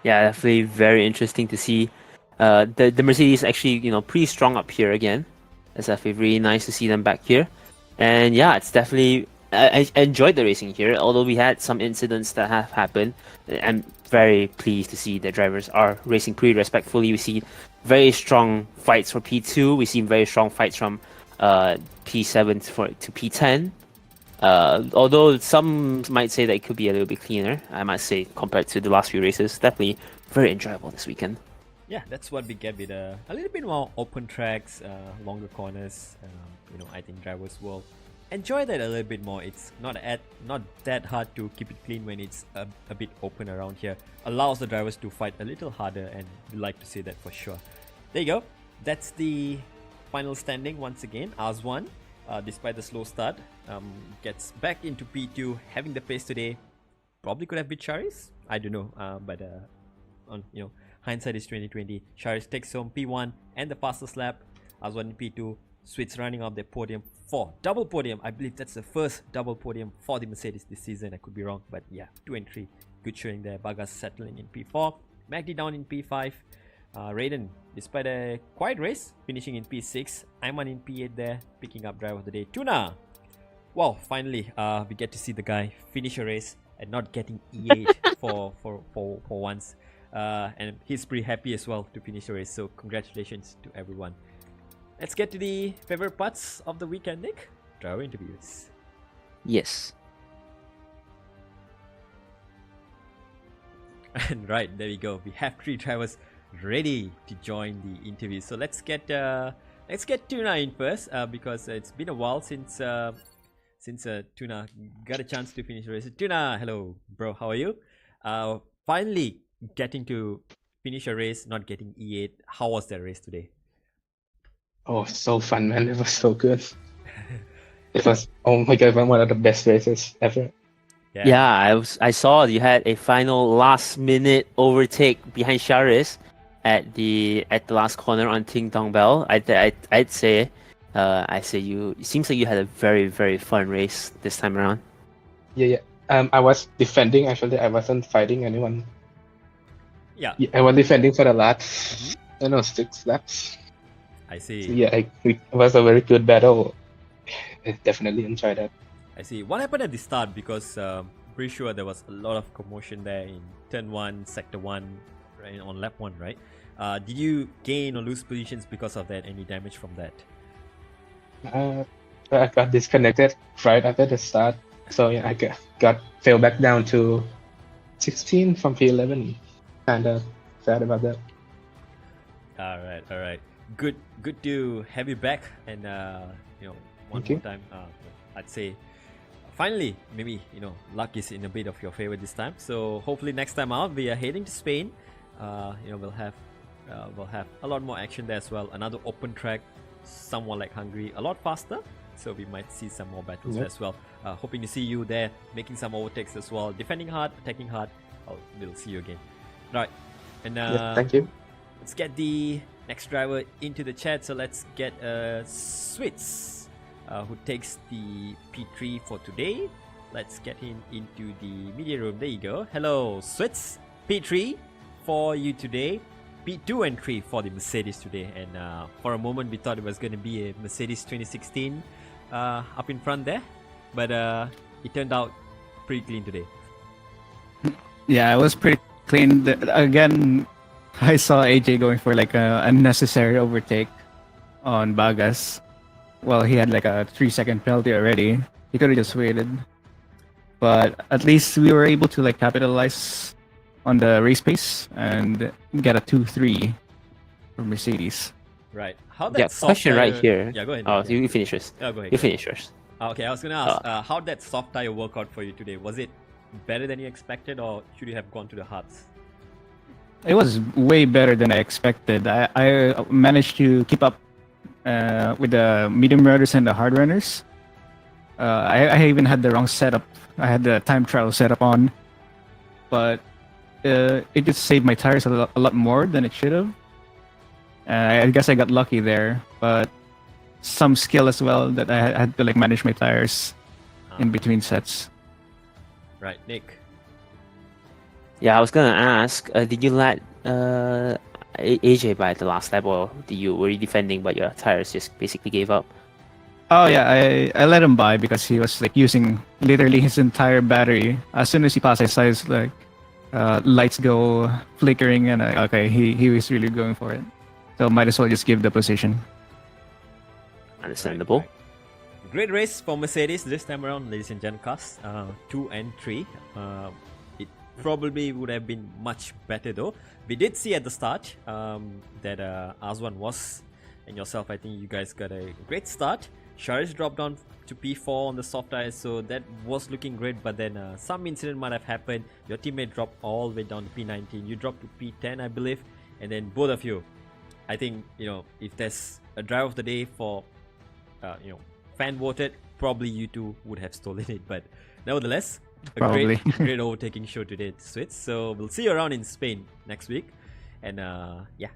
Yeah, definitely very interesting to see. The Mercedes actually, pretty strong up here again. It's definitely really nice to see them back here. And yeah, it's definitely I enjoyed the racing here. Although we had some incidents that have happened, I'm very pleased to see the drivers are racing pretty respectfully. We see very strong fights for P2. We see very strong fights from P7 to P10. Although some might say that it could be a little bit cleaner, I must say, compared to the last few races. Definitely very enjoyable this weekend. Yeah, that's what we get with a little bit more open tracks, longer corners. I think drivers will enjoy that a little bit more. It's not that hard to keep it clean when it's a bit open around here. Allows the drivers to fight a little harder, and we like to see that for sure. There you go. That's the final standing once again. Azwan, despite the slow start, gets back into P2, having the pace today. Probably could have beat Charis. I don't know, but hindsight is 2020. Charis takes home P1 and the fastest lap. Azwan in P2. Sweets running off their podium for double podium. I believe that's the first double podium for the Mercedes this season. I could be wrong, but yeah, 2 and 3. Good showing there. Vargas settling in P4. Magdi down in P5. Raiden, despite a quiet race, finishing in P6. Ayman in P8 there, picking up driver of the day. Tuna! Well, finally, we get to see the guy finish a race and not getting E8 for once. And he's pretty happy as well to finish the race. So congratulations to everyone. Let's get to the favorite parts of the weekend, Nick. Driver interviews. Yes. And right, there we go. We have 3 drivers ready to join the interview. So let's get Tuna in first, because it's been a while since Tuna got a chance to finish the race. Tuna, hello, bro. How are you? Finally getting to finish a race, not getting E8. How was that race today? Oh, so fun, man. It was so good. It was, oh my god, one of the best races ever. Yeah, I saw you had a final last minute overtake behind Charis at the last corner on Ting Tong Bell. I'd say you, it seems like you had a very, very fun race this time around. Yeah. I was defending, actually. I wasn't fighting anyone. Yeah. I was defending for the last 6 laps. I see. So yeah, it was a very good battle. I definitely enjoyed that. I see. What happened at the start? Because pretty sure there was a lot of commotion there in turn 1, sector 1, right, on lap 1, right? Did you gain or lose positions because of that? Any damage from that? I got disconnected right after the start. So yeah, I fell back down to 16 from P11. Kind of sad about that. All right. Good to have you back, and one more time, I'd say finally, maybe luck is in a bit of your favor this time. So hopefully next time out we are heading to Spain. We'll have a lot more action there as well. Another open track, somewhat like Hungary, a lot faster. so we might see some more battles Yep. as well. Hoping to see you there, making some overtakes as well, defending hard, attacking hard. We'll see you again. Right, and Yeah, thank you. let's get the next driver into the chat. So let's get Switz, who takes the P3 for today. Let's get him into the media room. There you go. Hello, Switz. P3 for you today. P2 and 3 for the Mercedes today. And for a moment, we thought it was going to be a Mercedes 2016 up in front there. But it turned out pretty clean today. Yeah, it was pretty clean. Again, I saw AJ going for like a unnecessary overtake on Bagas. Well, he had like a 3-second penalty already. He could have just waited. But at least we were able to like capitalize on the race pace and get a 2-3 for Mercedes. Right. How that Yeah, soft question right tire- here. Yeah, go ahead. Oh, yeah. you finish yours. Yeah, go ahead. You finish yours. Okay, I was gonna ask, how'd that soft tire work out for you today? Was it better than you expected, or should you have gone to the hards? It was way better than I expected. I managed to keep up with the medium runners and the hard runners. I even had the wrong setup. I had the time trial setup on, but it just saved my tires a lot more than it should have. I guess I got lucky there, but some skill as well that I had to like manage my tires in between sets. Right, Nick. Yeah, I was gonna ask, did you let AJ by the last lap, or were you defending but your tires just basically gave up? Oh yeah, I let him by because he was like using literally his entire battery. As soon as he passed, I saw his like lights go flickering, and okay, he was really going for it. So might as well just give the position. Understandable. Right. Great race for Mercedes this time around, ladies and gentlemen. 2 and 3. It probably would have been much better though. We did see at the start that Azwan was, and yourself, I think you guys got a great start. Sharish dropped down to P4 on the soft tires, so that was looking great, but then some incident might have happened. Your teammate dropped all the way down to P19. You dropped to P10, I believe, and then both of you, I think, if there's a drive of the day for, fan voted, probably you two would have stolen it. But nevertheless, a Probably. great overtaking show today at Switz. So we'll see you around in Spain next week. And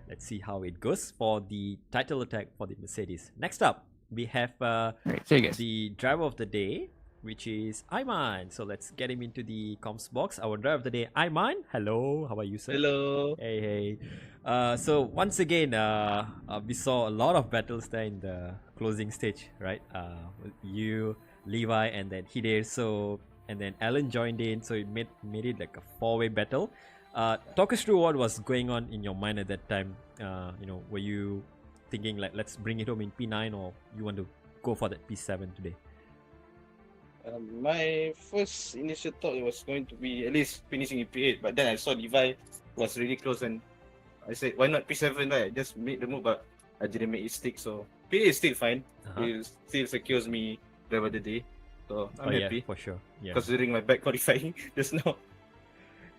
let's see how it goes for the title attack for the Mercedes. Next up, we have Right, so you guys. the driver of the day, which is Ayman. So let's get him into the comms box. Our driver of the day, Ayman. Hello, how are you, sir? Hello. Hey. So once again, we saw a lot of battles there in the closing stage, right? You, Levi, and then Hide. So and then Alan joined in, so it made it like a 4-way battle. Talk us through what was going on in your mind at that time. Were you thinking like, let's bring it home in P9, or you want to go for that P7 today? My first initial thought it was going to be at least finishing in P8, but then I saw Levi was really close, and I said, why not P7, right? Just make the move, but I didn't make it stick. So P8 is still fine. It still secures me driver of the day. So I'm happy. Yeah, for sure. Yeah. Considering my back qualifying just now.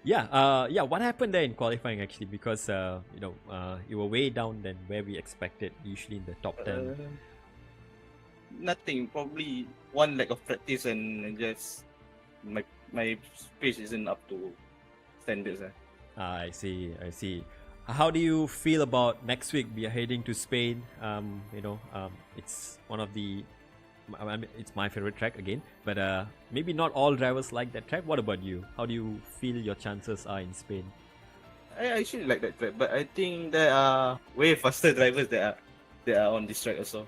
Yeah. What happened there in qualifying actually? Because you were way down than where we expected. Usually in the top 10. Nothing. Probably one lack of practice and just my pace isn't up to standards. I see. How do you feel about next week? We are heading to Spain. It's one of the. I mean, it's my favorite track again, but maybe not all drivers like that track. What about you? How do you feel your chances are in Spain? I actually like that track, but I think there are way faster drivers that are on this track also,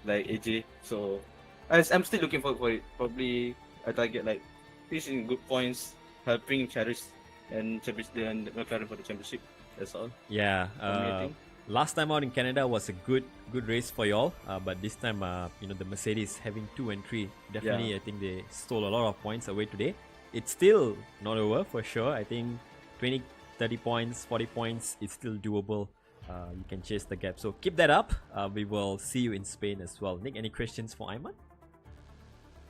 like AJ. So I'm still looking forward for it. Probably I target like finishing good points, helping Cherish and McLaren for the championship. That's all. Yeah. For me, I think. Last time out in Canada was a good race for y'all, but this time, the Mercedes having 2 and 3, definitely, Yeah. I think they stole a lot of points away today. It's still not over for sure. I think 20, 30 points, 40 points, it's still doable. You can chase the gap. So keep that up. We will see you in Spain as well. Nick, any questions for Ayman?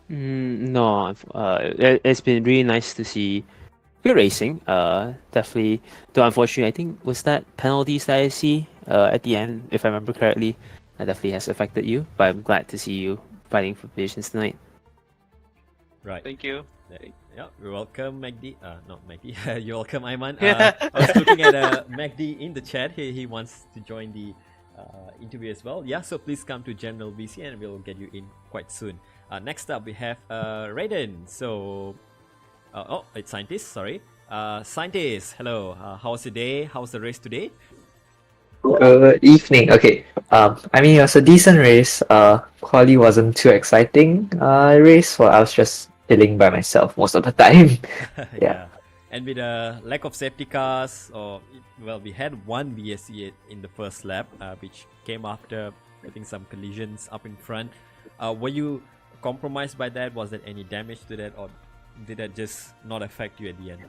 No, it's been really nice to see good racing. Definitely, though unfortunately, I think was that penalties that I see at the end, if I remember correctly, that definitely has affected you. But I'm glad to see you fighting for positions tonight. Right. Thank you. Yeah, you're welcome, Magdi. Not Magdi. You're welcome, Ayman. I was looking at Magdi in the chat. He wants to join the interview as well. Yeah, so please come to General VC and we'll get you in quite soon. Next up, we have Raiden. So, it's Scientist. Sorry, Scientist. Hello. How's your day? How's the race today? Good evening. Okay. I mean, it was a decent race. Quali wasn't too exciting. Race, well, I was just chilling by myself most of the time. Yeah. And with a lack of safety cars, we had one BSC in the first lap, which came after I think some collisions up in front. Were you compromised by that? Was there any damage to that, or did that just not affect you at the end?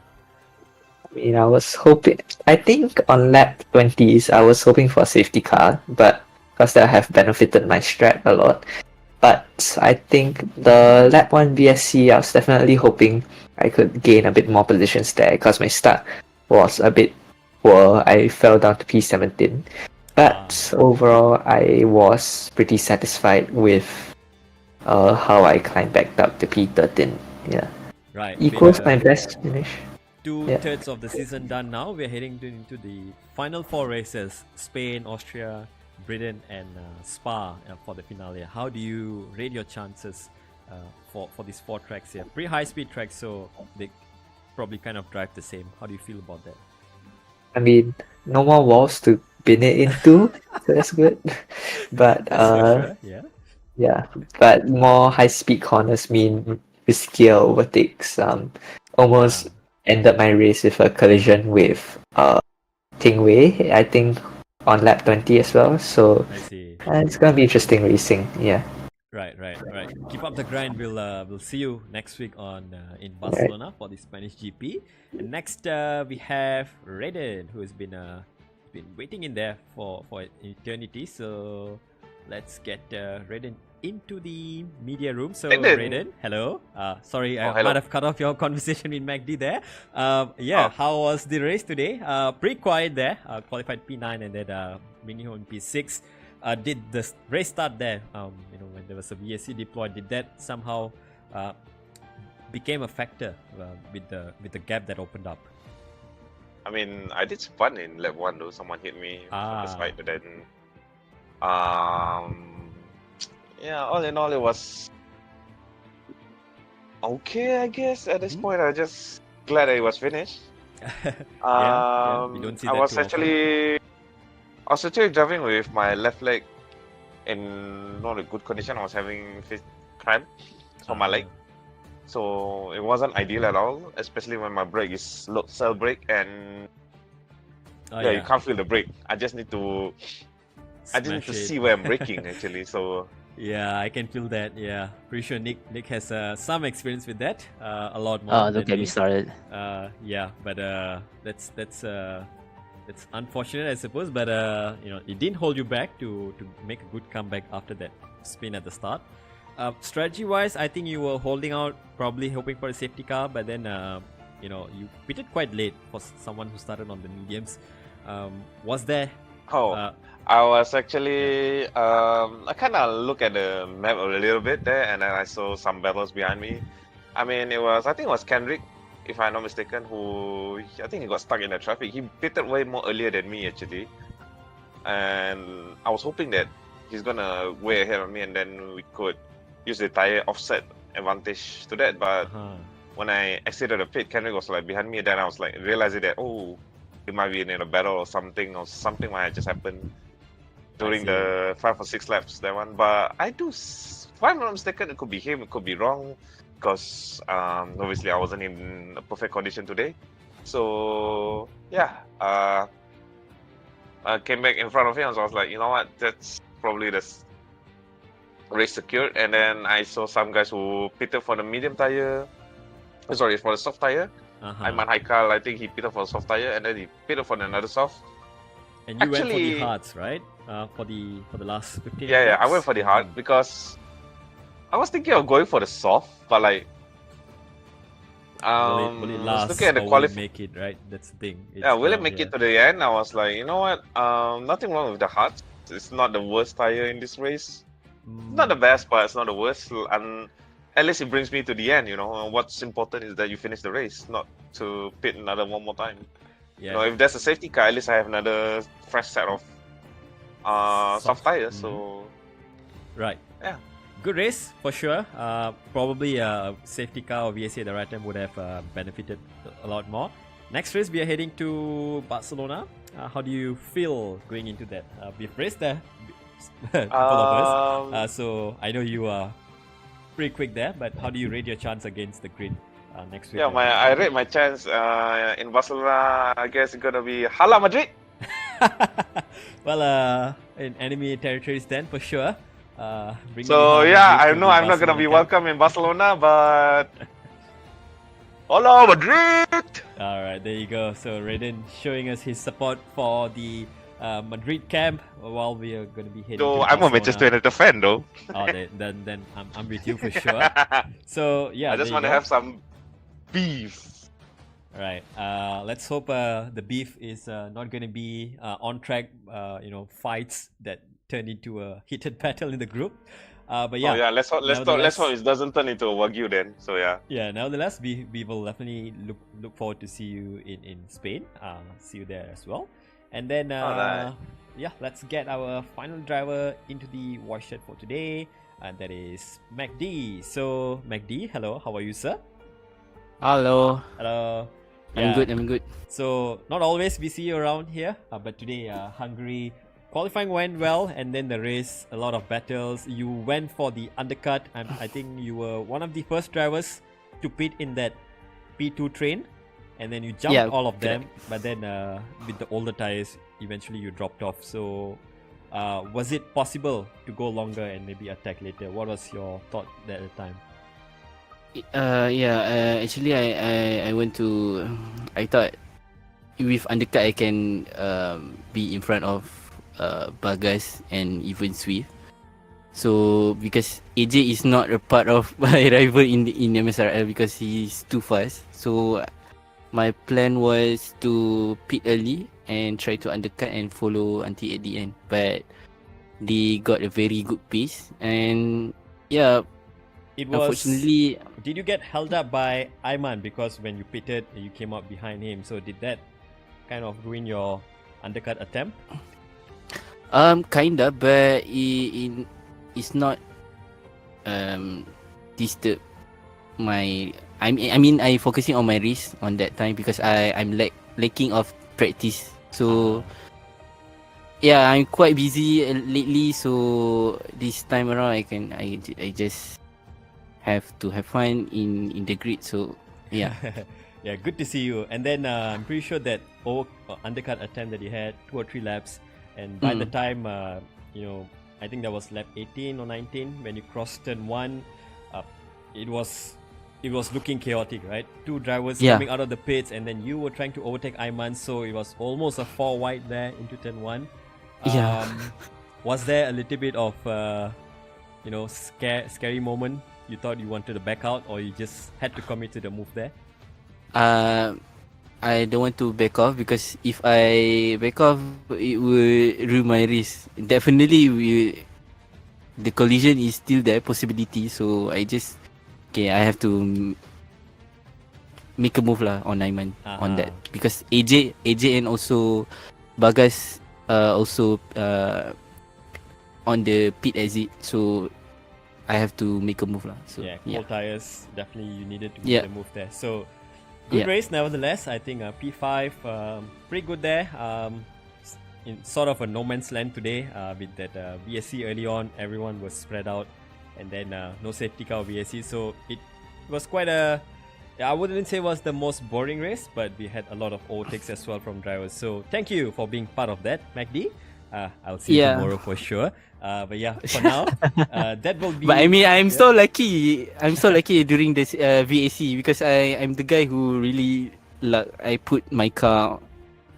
I mean, I was hoping. I think on lap 20s, I was hoping for a safety car, but because that have benefited my strat a lot. But I think the lap 1 BSC, I was definitely hoping I could gain a bit more positions there because my start was a bit poor. I fell down to P17. But overall, I was pretty satisfied with how I climbed back up to P13. Yeah. Right. Equals my best finish. Two-thirds of the season done now. We're heading into the final 4 races: Spain, Austria, Britain, and Spa for the finale. How do you rate your chances for these 4 tracks here? Pretty high-speed tracks, so they probably kind of drive the same. How do you feel about that? I mean, no more walls to pin it into, so that's good. But That's sure. yeah, but more high-speed corners mean riskier overtakes. Almost ended my race with a collision with Ting Wei, I think, on lap 20 as well. So I see. It's gonna be interesting racing. Yeah. Right. Keep up the grind. We'll see you next week in Barcelona for the Spanish GP. And next we have Raiden, who has been waiting in there for eternity. So let's get Raiden into the media room. So Raiden, hello. Sorry, I might have cut off your conversation with Magdi there. How was the race today? Pretty quiet there. Qualified P9 and then Miniho in P6. Did the race start there? When there was a VSC deployed, did that somehow became a factor with the gap that opened up? I mean, I did spun in lap 1 though. Someone hit me from the side, but then all in all, it was okay, I guess. At this point, I just glad that it was finished. We don't see that I was actually driving with my left leg in not a good condition. I was having cramp on my leg, so it wasn't ideal at all. Especially when my brake is low cell brake, and you can't feel the brake. I just need to. I just need to see where I'm braking actually. So. Yeah, I can feel that. Yeah, pretty sure Nick has some experience with that. A lot more. Oh, don't get me started. But that's unfortunate, I suppose. But it didn't hold you back to make a good comeback after that spin at the start. Strategy-wise, I think you were holding out, probably hoping for a safety car, but then you pitted quite late for someone who started on the mediums. Was there? I was actually I kind of look at the map a little bit there, and then I saw some battles behind me. I mean, I think it was Kendrick, if I'm not mistaken, who I think he got stuck in the traffic. He pitted way more earlier than me actually, and I was hoping that he's gonna way ahead of me, and then we could use the tire offset advantage to that. But when I exited the pit, Kendrick was like behind me, and then I was like realizing that it might be in a battle or something might have just happened during the 5 or 6 laps, that one. But if I'm not mistaken, it could be him, it could be wrong, because obviously I wasn't in a perfect condition today. So I came back in front of him, so I was like, you know what, that's probably the race secured. And then I saw some guys who pitted for the medium tire, for the soft tire. I'm on Haikal, I think he pitted for a soft tire, and then he pitted for another soft. And you went for the hards, right? For the last 15 Yeah, laps? I went for the hard because I was thinking of going for the soft, but like will it last looking at the will it make it, right? That's the thing. Will it make it to the end? I was like, you know what? Nothing wrong with the hard. It's not the worst tire in this race. not the best, but it's not the worst. And at least it brings me to the end. What's important is that you finish the race, not to pit another one more time. Yeah. If there's a safety car, at least I have another fresh set of soft tires. So right. Yeah. Good race for sure. Probably a safety car or VSC at the right time would have benefited a lot more. Next race, we are heading to Barcelona. How do you feel going into that? We've raced there, both of us. So I know you are pretty quick there, but how do you rate your chance against the grid next week? Yeah, I rate my chance in Barcelona. I guess it's gonna be Hala Madrid. Well, in enemy territories then for sure. So yeah, I know I'm not gonna be welcome in Barcelona, but Hala Madrid. All right, there you go. So Raiden showing us his support for the Madrid camp while we are going to be heading. So to I'm a Barcelona. Manchester United fan, though. Oh, then I'm with you for sure. So yeah, I just want to have some beef. All right. Let's hope the beef is not going to be on track. Fights that turn into a heated battle in the group. But yeah. Oh yeah, let's hope it doesn't turn into a Wagyu then. So yeah. Yeah. Nevertheless, we will definitely look forward to see you in Spain. See you there as well. And then yeah, let's get our final driver into the watershed for today, and that is MacD. So MacD, hello, how are you, sir? Hello. Hello. I'm good. So not always we see you around here, but today Hungary qualifying went well, and then the race, a lot of battles. You went for the undercut, and I think you were one of the first drivers to pit in that P2 train, and then you jumped all of them. But then with the older tires, eventually you dropped off. So was it possible to go longer and maybe attack later? What was your thought at the time? Actually I went to, I thought with undercut I can be in front of Bagas and even Swift. So because AJ is not a part of my rival in MSRL because he's too fast. So my plan was to pit early and try to undercut and follow until at the end. But they got a very good pace, and yeah, It was. unfortunately, Did you get held up by Ayman because when you pitted, you came up behind him? So did that kind of ruin your undercut attempt? kinda, but it's not disturb my. I mean I focusing on my race on that time because I'm lacking of practice. So yeah, I'm quite busy lately. So this time around, I just have to have fun in the grid. So yeah. Yeah, good to see you. And then I'm pretty sure that undercut attempt that you had 2 or 3 laps, and by the time I think that was lap 18 or 19 when you crossed turn 1, it was looking chaotic, right? 2 drivers coming out of the pits, and then you were trying to overtake Ayman, so it was almost a 4 wide there into turn 1. Was there a little bit of scary moment? You thought you wanted to back out, or you just had to commit to the move there? I don't want to back off because if I back off, it will ruin my race. Definitely, the collision is still there, possibility. So I have to make a move lah on Ayman on that because AJ and also Bagas also on the pit exit. So I have to make a move lah. So cold tires, definitely you needed to make the move there. So good race nevertheless. I think P5 pretty good there. In sort of a no man's land today with that VSC early on, everyone was spread out, and then no safety car VSC. So it was quite I wouldn't say it was the most boring race, but we had a lot of overtakes as well from drivers. So thank you for being part of that, MacD. I'll see you tomorrow for sure. But yeah, for now, that will be. But I mean, I'm so lucky. I'm so lucky during this VAC because I'm the guy who really I put my car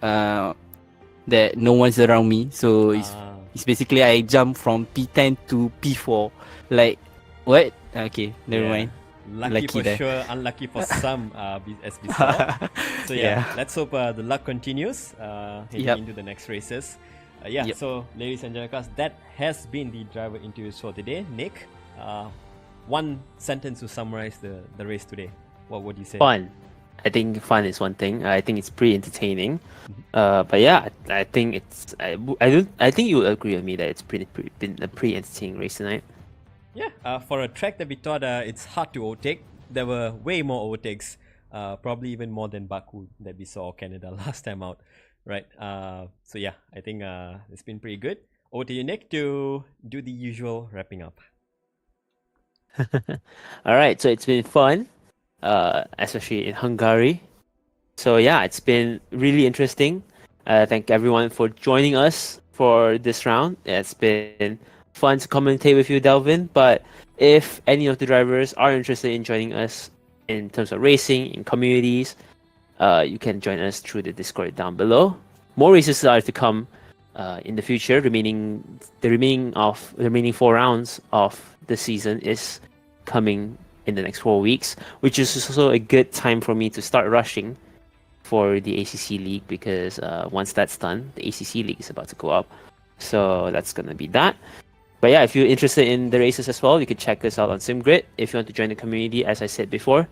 that no one's around me. So it's basically I jump from P10 to P4. Like what? Okay, never mind. Lucky for there. Sure, unlucky for some, as we saw. So yeah, let's hope the luck continues heading into the next races. Yeah, Yep. so ladies and gentlemen, that has been the driver interviews for today. Nick, one sentence to summarize the race today. What would you say? Fun. I think fun is one thing. I think it's pretty entertaining. But yeah, I think it's. I think you will agree with me that it's been a pretty entertaining race tonight. Yeah, for a track that we thought it's hard to overtake, there were way more overtakes. Probably even more than Baku that we saw Canada last time out, right? So yeah, I think it's been pretty good. Over to you, Nick, to do the usual wrapping up. All right, so it's been fun, especially in Hungary. So yeah, it's been really interesting. Thank everyone for joining us for this round. It's been fun to commentate with you, Delvin. But if any of the drivers are interested in joining us in terms of racing in communities, you can join us through the Discord down below. More races are to come in the future. The remaining 4 rounds of the season is coming in the next 4 weeks, which is also a good time for me to start rushing for the ACC League, because once that's done, the ACC League is about to go up. So that's gonna be that. But yeah, if you're interested in the races as well, you can check us out on SimGrid. If you want to join the community, as I said before,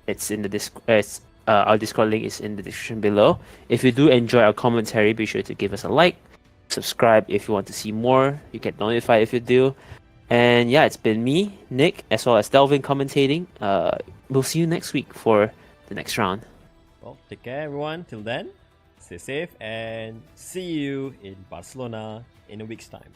it's in the our Discord link is in the description below. If you do enjoy our commentary, be sure to give us a like, subscribe if you want to see more. You get notified if you do. And yeah, it's been me, Nick, as well as Delvin commentating. We'll see you next week for the next round. Well, take care, everyone. Till then, stay safe and see you in Barcelona in a week's time.